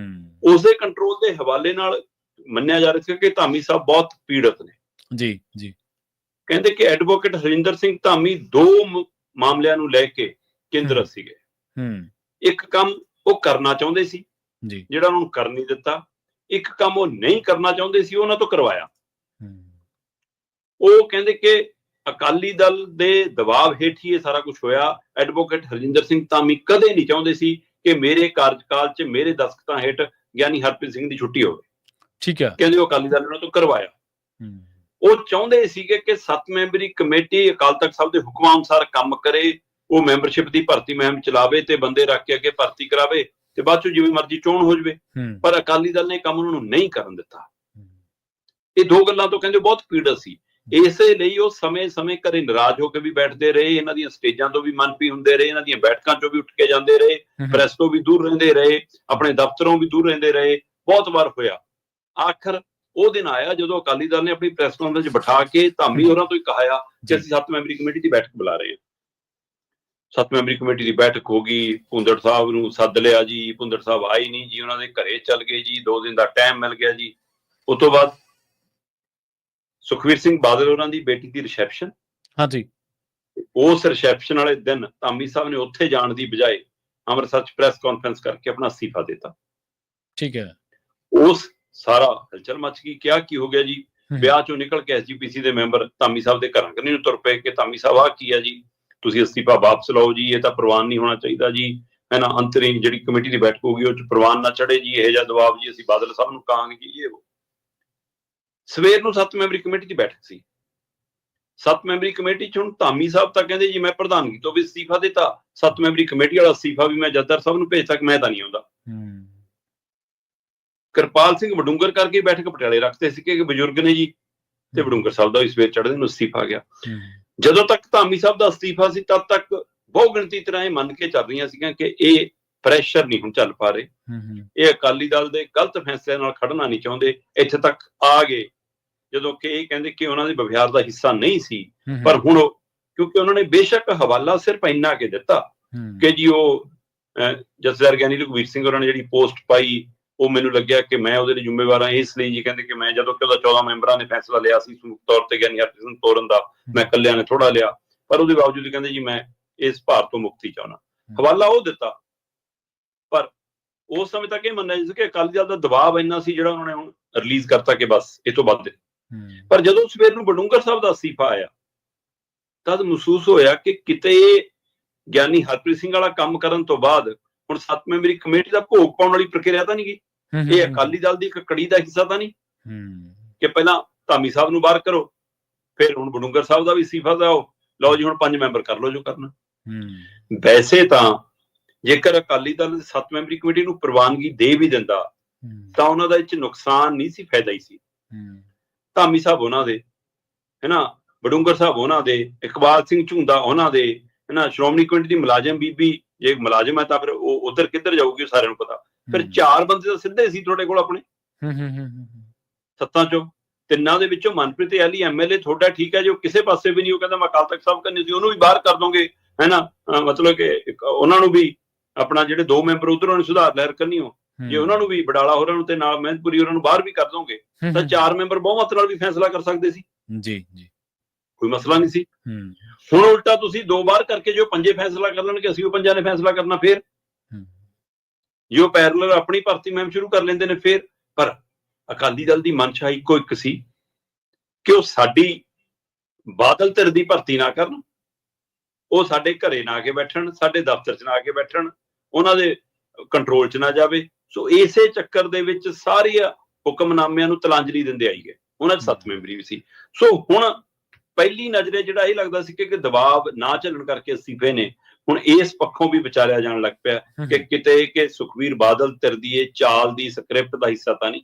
Speaker 2: ਉਸਦੇ ਕੰਟਰੋਲ ਦੇ ਹਵਾਲੇ ਨਾਲ ਮੰਨਿਆ ਜਾ ਰਿਹਾ ਸੀ ਕਿ ਧਾਮੀ ਸਾਹਿਬ ਬਹੁਤ ਪੀੜਤ ਨੇ। ਜੀ ਜੀ, ਕਹਿੰਦੇ ਕਿ ਐਡਵੋਕੇਟ ਹਰਿੰਦਰ ਸਿੰਘ ਧਾਮੀ 2 ਮਾਮਲਿਆਂ ਨੂੰ ਲੈ ਕੇ ਕੇਂਦਰਤ ਸੀਗੇ। ਇੱਕ ਕੰਮ ਉਹ ਕਰਨਾ ਚਾਹੁੰਦੇ ਸੀ ਜਿਹੜਾ ਉਹਨਾਂ ਨੂੰ ਕਰ ਨਹੀਂ ਦਿੱਤਾ, ਇੱਕ ਕੰਮ ਉਹ ਨਹੀਂ ਕਰਨਾ ਚਾਹੁੰਦੇ ਸੀ, ਉਹਨਾਂ ਤੋਂ ਕਰਵਾਇਆ। ਉਹ ਕਹਿੰਦੇ ਕਿ ਅਕਾਲੀ ਦਲ ਦੇ ਦਬਾਅ ਹੇਠ ਹੀ ਇਹ ਸਾਰਾ ਕੁਝ ਹੋਇਆ। ਐਡਵੋਕੇਟ ਹਰਜਿੰਦਰ ਸਿੰਘ ਧਾਮੀ ਕਦੇ ਨਹੀਂ ਚਾਹੁੰਦੇ ਸੀ ਕਿ ਮੇਰੇ ਕਾਰਜਕਾਲ 'ਚ ਮੇਰੇ ਦਸਤਖਤਾਂ ਹੇਠ ਗਿਆਨੀ ਹਰਪ੍ਰੀਤ ਸਿੰਘ ਦੀ ਛੁੱਟੀ ਹੋਵੇ। ਠੀਕ ਹੈ, ਕਹਿੰਦੇ ਉਹ ਅਕਾਲੀ ਦਲ ਨੇ ਉਹਨਾਂ ਤੋਂ ਕਰਵਾਇਆ। ਉਹ ਚਾਹੁੰਦੇ ਸੀਗੇ ਕਿ 7 ਮੈਂਬਰੀ ਕਮੇਟੀ ਅਕਾਲ ਤਖਤ ਸਾਹਿਬ ਦੇ ਹੁਕਮਾਂ ਅਨੁਸਾਰ ਕੰਮ ਕਰੇ, ਉਹ ਮੈਂਬਰਸ਼ਿਪ ਦੀ ਭਰਤੀ ਮੁਹਿੰਮ ਚਲਾਵੇ ਤੇ ਬੰਦੇ ਰੱਖ ਕੇ ਅੱਗੇ ਭਰਤੀ ਕਰਾਵੇ ਤੇ ਬਾਅਦ ਚੋਂ ਜਿਵੇਂ ਮਰਜ਼ੀ ਚੋਣ ਹੋ ਜਾਵੇ। ਪਰ ਅਕਾਲੀ ਦਲ ਨੇ ਕੰਮ ਉਹਨਾਂ ਨੂੰ ਨਹੀਂ ਕਰਨ ਦਿੱਤਾ। ਇਹ ਦੋ ਗੱਲਾਂ ਤੋਂ ਕਹਿੰਦੇ ਬਹੁਤ ਪੀੜਤ ਸੀ। ਇਸੇ ਲਈ ਉਹ ਸਮੇਂ-ਸਮੇਂ ਘਰੇ ਨਾਰਾਜ਼ ਹੋ ਕੇ ਵੀ ਬੈਠਦੇ ਰਹੇ, ਇਹਨਾਂ ਦੀਆਂ ਸਟੇਜਾਂ ਤੋਂ ਵੀ ਮਨਪੀ ਹੁੰਦੇ ਰਹੇ, ਇਹਨਾਂ ਦੀਆਂ ਬੈਠਕਾਂ ਚੋਂ ਵੀ ਉੱਠ ਕੇ ਜਾਂਦੇ ਰਹੇ, ਪ੍ਰੈਸ ਤੋਂ ਵੀ ਦੂਰ ਰਹਿੰਦੇ ਰਹੇ, ਆਪਣੇ ਦਫ਼ਤਰੋਂ ਵੀ ਦੂਰ ਰਹਿੰਦੇ ਰਹੇ। ਬਹੁਤ ਵਾਰ ਹੋਇਆ। ਆਖਰ ਉਹ ਦਿਨ ਆਇਆ ਜਦੋਂ ਅਕਾਲੀ ਦਲ ਨੇ ਆਪਣੀ ਪ੍ਰੈਸ ਕਾਨਫਰੰਸ ਬਿਠਾ ਕੇ ਧਾਮੀ ਹੋਰਾਂ ਤੋਂ ਹੀ ਕਹਾਇਆ ਕਿ ਅਸੀਂ 7 ਮੈਂਬਰੀ ਕਮੇਟੀ ਦੀ ਬੈਠਕ ਬੁਲਾ ਰਹੇ ਹਾਂ। 7 ਮੈਂਬਰੀ ਕਮੇਟੀ ਦੀ ਬੈਠਕ ਹੋ ਗਈ, ਭੁੰਦੜ ਸਾਹਿਬ ਨੂੰ ਸੱਦ ਲਿਆ ਜੀ, ਭੁੰਦੜ ਸਾਹਿਬ ਆਏ ਨਹੀਂ ਜੀ, ਉਹਨਾਂ ਦੇ ਘਰੇ ਚੱਲ ਗਏ ਜੀ, 2 ਦਿਨ ਦਾ ਟਾਈਮ ਮਿਲ ਗਿਆ ਜੀ। ਉਸ ਤੋਂ ਬਾਅਦ ਸੁਖਵੀਰ ਸਿੰਘ ਬਾਦਲ ਹੋਰਾਂ ਦੀ ਬੇਟੀ ਦੀ ਰਿਸੈਪਸ਼ਨ,
Speaker 1: ਹਾਂਜੀ,
Speaker 2: ਉਸ ਰਿਸੈਪਸ਼ਨ ਵਾਲੇ ਦਿਨ ਧਾਮੀ ਸਾਹਿਬ ਨੇ ਉੱਥੇ ਜਾਣ ਦੀ ਬਜਾਏ ਅੰਮ੍ਰਿਤਸਰ ਚ ਪ੍ਰੈਸ ਕਾਨਫਰੰਸ ਕਰਕੇ ਆਪਣਾ ਅਸਤੀਫਾ ਦਿੱਤਾ।
Speaker 1: ਠੀਕ ਹੈ।
Speaker 2: ਉਸ ਸਾਰਾ ਹਲਚਲ ਮਚ ਗਈ। ਕਿਆ ਕੀ ਹੋ ਗਿਆ ਜੀ? ਵਿਆਹ ਚੋਂ ਨਿਕਲ ਕੇ ਐਸਜੀਪੀਸੀ ਦੇ ਮੈਂਬਰ ਧਾਮੀ ਸਾਹਿਬ ਦੇ ਘਰਾਂ ਕੰਨੀ ਨੂੰ ਤੁਰ ਪਏ ਕਿ ਧਾਮੀ ਸਾਹਿਬ ਆਹ ਕੀ ਹੈ ਜੀ, ਤੁਸੀਂ ਅਸਤੀਫਾ ਵਾਪਸ ਲਓ ਜੀ, ਇਹ ਤਾਂ ਪ੍ਰਵਾਨ ਨਹੀਂ ਹੋਣਾ ਚਾਹੀਦਾ ਜੀ, ਹੈ ਨਾ। ਅੰਤਰੀਮ ਜਿਹੜੀ ਕਮੇਟੀ ਦੀ ਬੈਠਕ ਹੋਊਗੀ ਉਹ ਚ ਪ੍ਰਵਾਨ ਨਾ ਚੜੇ ਜੀ, ਇਹ ਜਿਹਾ ਦਬਾਅ ਜੀ ਅਸੀਂ ਬਾਦਲ ਸਾਹਿਬ ਨੂੰ ਕਹਾਂਗੇ ਜੀ। ਇਹ ਸਵੇਰ ਨੂੰ 7 ਮੈਂਬਰੀ ਕਮੇਟੀ ਦੀ ਬੈਠਕ ਸੀ। 7 ਮੈਂਬਰੀ ਕਮੇਟੀ ਚ ਹੁਣ ਧਾਮੀ ਸਾਹਿਬ ਤਾਂ ਕਹਿੰਦੇ ਜੀ ਮੈਂ ਪ੍ਰਧਾਨਗੀ ਤੋਂ ਵੀ ਅਸਤੀਫਾ ਦਿੱਤਾ, 7 ਮੈਂਬਰੀ ਕਮੇਟੀ ਵਾਲਾ ਅਸਤੀਫਾ ਵੀ ਮੈਂ ਜੱਦਰ ਸਾਹਿਬ ਨੂੰ ਭੇਜਤਾ ਕਿ ਮੈਂ ਤਾਂ ਨਹੀਂ ਆਉਂਦਾ। ਕਿਰਪਾਲ ਸਿੰਘ ਵਡੂੰਗਰ ਕਰਕੇ ਬੈਠਕ ਪਟਿਆਲੇ ਰੱਖਦੇ ਸੀ ਕਿ ਬਜ਼ੁਰਗ ਨੇ ਜੀ, ਤੇ ਵਡੂੰਗਰ ਸਾਹਿਬ ਦਾ ਵੀ ਸਵੇਰ ਚੜ੍ਹਦੇ ਨੂੰ ਅਸਤੀਫਾ ਗਿਆ। ਜਦੋਂ ਤੱਕ ਧਾਮੀ ਸਾਹਿਬ ਦਾ ਅਸਤੀਫਾ ਸੀ ਤਦ ਤੱਕ ਬਹੁ ਗਿਣਤੀ ਤਰ੍ਹਾਂ ਇਹ ਮੰਨ ਕੇ ਚੱਲ ਰਹੀਆਂ ਸੀਗੀਆਂ ਕਿ ਇਹ ਪ੍ਰੈਸ਼ਰ ਨਹੀਂ ਹੁਣ ਚੱਲ ਪਾ ਰਹੇ, ਇਹ ਅਕਾਲੀ ਦਲ ਦੇ ਗਲਤ ਫੈਸਲਿਆਂ ਨਾਲ ਖੜਨਾ ਨਹੀਂ ਚਾਹੁੰਦੇ। ਇੱਥੇ ਤੱਕ ਆ ਗਏ ਜਦੋਂ ਕਿ ਇਹ ਕਹਿੰਦੇ ਕਿ ਉਹਨਾਂ ਦੇ ਵਿਵਹਾਰ ਦਾ ਹਿੱਸਾ ਨਹੀਂ ਸੀ, ਪਰ ਹੁਣ ਕਿਉਂਕਿ ਉਹਨਾਂ ਨੇ ਬੇਸ਼ੱਕ ਹਵਾਲਾ ਸਿਰਫ ਇੰਨਾ ਕੇ ਦਿੱਤਾ ਕਿ ਜੀ ਉਹ ਜਥੇਦਾਰ ਗਿਆਨੀ ਰਘਵੀਰ ਸਿੰਘ ਹੋਰਾਂ ਨੇ ਜਿਹੜੀ ਪੋਸਟ ਪਾਈ ਉਹ ਮੈਨੂੰ ਲੱਗਿਆ ਕਿ ਮੈਂ ਉਹਦੇ ਲਈ ਜ਼ਿੰਮੇਵਾਰ ਹਾਂ। ਇਸ ਲਈ ਜੀ ਕਹਿੰਦੇ ਕਿ ਮੈਂ ਜਦੋਂ ਕਿ ਉਹਦਾ 14 ਮੈਂਬਰਾਂ ਨੇ ਫੈਸਲਾ ਲਿਆ ਸੀ ਸੰਯੁਕਤ ਤੌਰ ਤੇ ਗਿਆਨੀ ਹਰਪ੍ਰੀਤ ਸਿੰਘ ਤੋਰਨ ਦਾ, ਮੈਂ ਇਕੱਲਿਆਂ ਨੇ ਥੋੜਾ ਲਿਆ, ਪਰ ਉਹਦੇ ਬਾਵਜੂਦ ਕਹਿੰਦੇ ਜੀ ਮੈਂ ਇਸ ਭਾਰ ਤੋਂ ਮੁਕਤੀ ਚਾਹੁੰਦਾ। ਹਵਾਲਾ ਉਹ ਦਿੱਤਾ, ਪਰ ਉਸ ਸਮੇਂ ਤੱਕ ਇਹ ਮੰਨਿਆ ਜਾਂਦਾ ਸੀ ਕਿ ਅਕਾਲੀ ਦਲ ਦਾ ਦਬਾਅ ਇੰਨਾ ਸੀ ਜਿਹੜਾ ਉਹਨਾਂ ਨੇ ਹੁਣ ਰਿਲੀਜ਼ ਕਰਤਾ ਕਿ ਬਸ ਇਹ ਤੋਂ ਵੱਧ। ਪਰ ਜਦੋਂ ਸਵੇਰ ਨੂੰ ਵਡੂੰਗਰ ਸਾਹਿਬ ਦਾ ਅਸਤੀਫਾ ਆਇਆ ਤਦ ਮਹਿਸੂਸ ਹੋਇਆ ਕਿ ਕਿਤੇ ਗਿਆਨੀ ਹਰਪ੍ਰੀਤ ਸਿੰਘ ਵਾਲਾ ਕੰਮ ਕਰਨ ਤੋਂ ਬਾਅਦ ਹੁਣ 7 ਮੈਂਬਰੀ ਕਮੇਟੀ ਦਾ ਭੋਗ ਪਾਉਣ ਵਾਲੀ ਪ੍ਰਕਿਰਿਆ ਤਾਂ ਨਹੀਂ ਗਈ, ਇਹ ਅਕਾਲੀ ਦਲ ਦੀ ਇੱਕ ਕੜੀ ਦਾ ਹਿੱਸਾ ਤਾਂ ਨਹੀਂ ਕਿ ਪਹਿਲਾਂ ਧਾਮੀ ਸਾਹਿਬ ਨੂੰ ਬਾਹਰ ਕਰੋ, ਫਿਰ ਹੁਣ ਵਡੂੰਗਰ ਸਾਹਿਬ ਦਾ ਵੀ ਅਸਤੀਫਾ ਦਿਓ, ਲਓ ਜੀ ਹੁਣ 5 ਮੈਂਬਰ ਕਰ ਲਓ ਜੋ ਕਰਨਾ। ਵੈਸੇ ਤਾਂ ਜੇਕਰ ਅਕਾਲੀ ਦਲ 7 ਮੈਂਬਰੀ ਕਮੇਟੀ ਨੂੰ ਪ੍ਰਵਾਨਗੀ ਦੇ ਵੀ ਦਿੰਦਾ ਤਾਂ ਉਹਨਾਂ ਦਾ ਇਹ 'ਚ ਨੁਕਸਾਨ ਨਹੀਂ ਸੀ, ਫਾਇਦਾ ਹੀ ਸੀ। ਧਾਮੀ ਸਾਹਿਬ ਉਹਨਾਂ ਦੇ, ਹੈ ਨਾ, ਵਡੂੰਗਰ ਸਾਹਿਬ ਉਹਨਾਂ ਦੇ, ਇਕਬਾਲ ਸਿੰਘ ਝੁੰਦਾ ਉਹਨਾਂ ਦੇ, ਹੈ ਨਾ, ਸ਼੍ਰੋਮਣੀ ਕਮੇਟੀ ਦੀ ਮੁਲਾਜ਼ਮ ਬੀਬੀ ਜੇ ਮੁਲਾਜ਼ਮ ਹੈ ਤਾਂ ਫਿਰ ਉਹ ਉਧਰ ਕਿੱਧਰ ਜਾਊਗੀ ਸਾਰਿਆਂ ਨੂੰ ਪਤਾ। ਫਿਰ 4 ਬੰਦੇ ਤਾਂ ਸਿੱਧੇ ਸੀ ਤੁਹਾਡੇ ਕੋਲ ਆਪਣੇ 7 ਚੋਂ, 3 ਦੇ ਵਿੱਚੋਂ ਮਨਪ੍ਰੀਤ ਐਲੀ ਐਮਐਲਏ ਤੁਹਾਡਾ ਠੀਕ ਹੈ ਜੀ, ਉਹ ਕਿਸੇ ਪਾਸੇ ਵੀ ਨਹੀਂ, ਉਹ ਕਹਿੰਦਾ ਮੈਂ ਅਕਾਲ ਤਖਤ ਸਾਹਿਬ ਕਰਨੀ ਸੀ, ਉਹਨੂੰ ਵੀ ਬਾਹਰ ਕਰ ਦੋਗੇ, ਹੈ ਨਾ। ਮਤਲਬ ਕਿ ਉਹਨਾਂ ਨੂੰ ਵੀ ਆਪਣਾ ਜਿਹੜੇ 2 ਮੈਂਬਰ ਉਧਰੋਂ ਨੇ ਸੁਧਾਰ ਲਹਿਰ ਕਰਨੀ ਹੋ, ਜੇ ਉਹਨਾਂ ਨੂੰ ਵੀ ਬਡਾਲਾ ਹੋਰਾਂ ਨੂੰ ਤੇ ਨਾਲ ਮਹਿੰਦਪੁਰੀ ਹੋਰਾਂ ਨੂੰ ਬਾਹਰ ਵੀ ਕਰ ਦੋਗੇ ਤਾਂ 4 ਮੈਂਬਰ ਬਹੁਮਤ ਨਾਲ ਵੀ ਫੈਸਲਾ ਕਰ ਸਕਦੇ ਸੀ
Speaker 1: ਜੀ ਜੀ,
Speaker 2: ਕੋਈ ਮਸਲਾ ਨਹੀਂ ਸੀ। ਹੁਣ ਉਲਟਾ ਤੁਸੀਂ 2 ਬਾਹਰ ਕਰਕੇ ਜੋ 5 ਫੈਸਲਾ ਕਰ ਲੈਣਗੇ, ਅਸੀਂ ਉਹ 5 ਨੇ ਫੈਸਲਾ ਕਰਨਾ, ਫਿਰ ਜੋ ਪੈਰਲਲ ਆਪਣੀ ਭਰਤੀ ਮੁਹਿੰਮ ਸ਼ੁਰੂ ਕਰ ਲੈਂਦੇ ਨੇ ਫਿਰ। ਪਰ ਅਕਾਲੀ ਦਲ ਦੀ ਮਨਸ਼ਾ ਇੱਕੋ ਇੱਕ ਸੀ ਕਿ ਉਹ ਸਾਡੀ ਬਾਦਲ ਧਿਰ ਦੀ ਭਰਤੀ ਨਾ ਕਰਨ, ਉਹ ਸਾਡੇ ਘਰੇ ਨਾ ਆ ਕੇ ਬੈਠਣ, ਸਾਡੇ ਦਫ਼ਤਰ 'ਚ ਨਾ ਆ ਕੇ ਬੈਠਣ, ਉਹਨਾਂ ਦੇ ਕੰਟਰੋਲ 'ਚ ਨਾ ਜਾਵੇ। ਸੋ ਇਸੇ ਚੱਕਰ ਦੇ ਵਿੱਚ ਸਾਰੀਆਂ ਹੁਕਮਨਾਮਿਆਂ ਨੂੰ ਤਲਾਂਜਲੀ ਦਿੰਦੇ ਆਈ ਗਏ। ਉਹਨਾਂ 'ਚ 7 ਮੈਂਬਰੀ ਵੀ ਸੀ। ਸੋ ਹੁਣ ਪਹਿਲੀ ਨਜ਼ਰੇ ਜਿਹੜਾ ਇਹ ਲੱਗਦਾ ਸੀ ਕਿ ਦਬਾਅ ਨਾ ਝੱਲਣ ਕਰਕੇ ਅਸਤੀਫੇ ਨੇ, ਹੁਣ ਇਸ ਪੱਖੋਂ ਵੀ ਵਿਚਾਰਿਆ ਜਾਣ ਲੱਗ ਪਿਆ ਕਿ ਕਿਤੇ ਕਿ ਸੁਖਵੀਰ ਬਾਦਲ ਧਿਰ ਦੀ ਇਹ ਚਾਲ ਦੀ ਸਕ੍ਰਿਪਟ ਦਾ ਹਿੱਸਾ ਤਾਂ ਨਹੀਂ।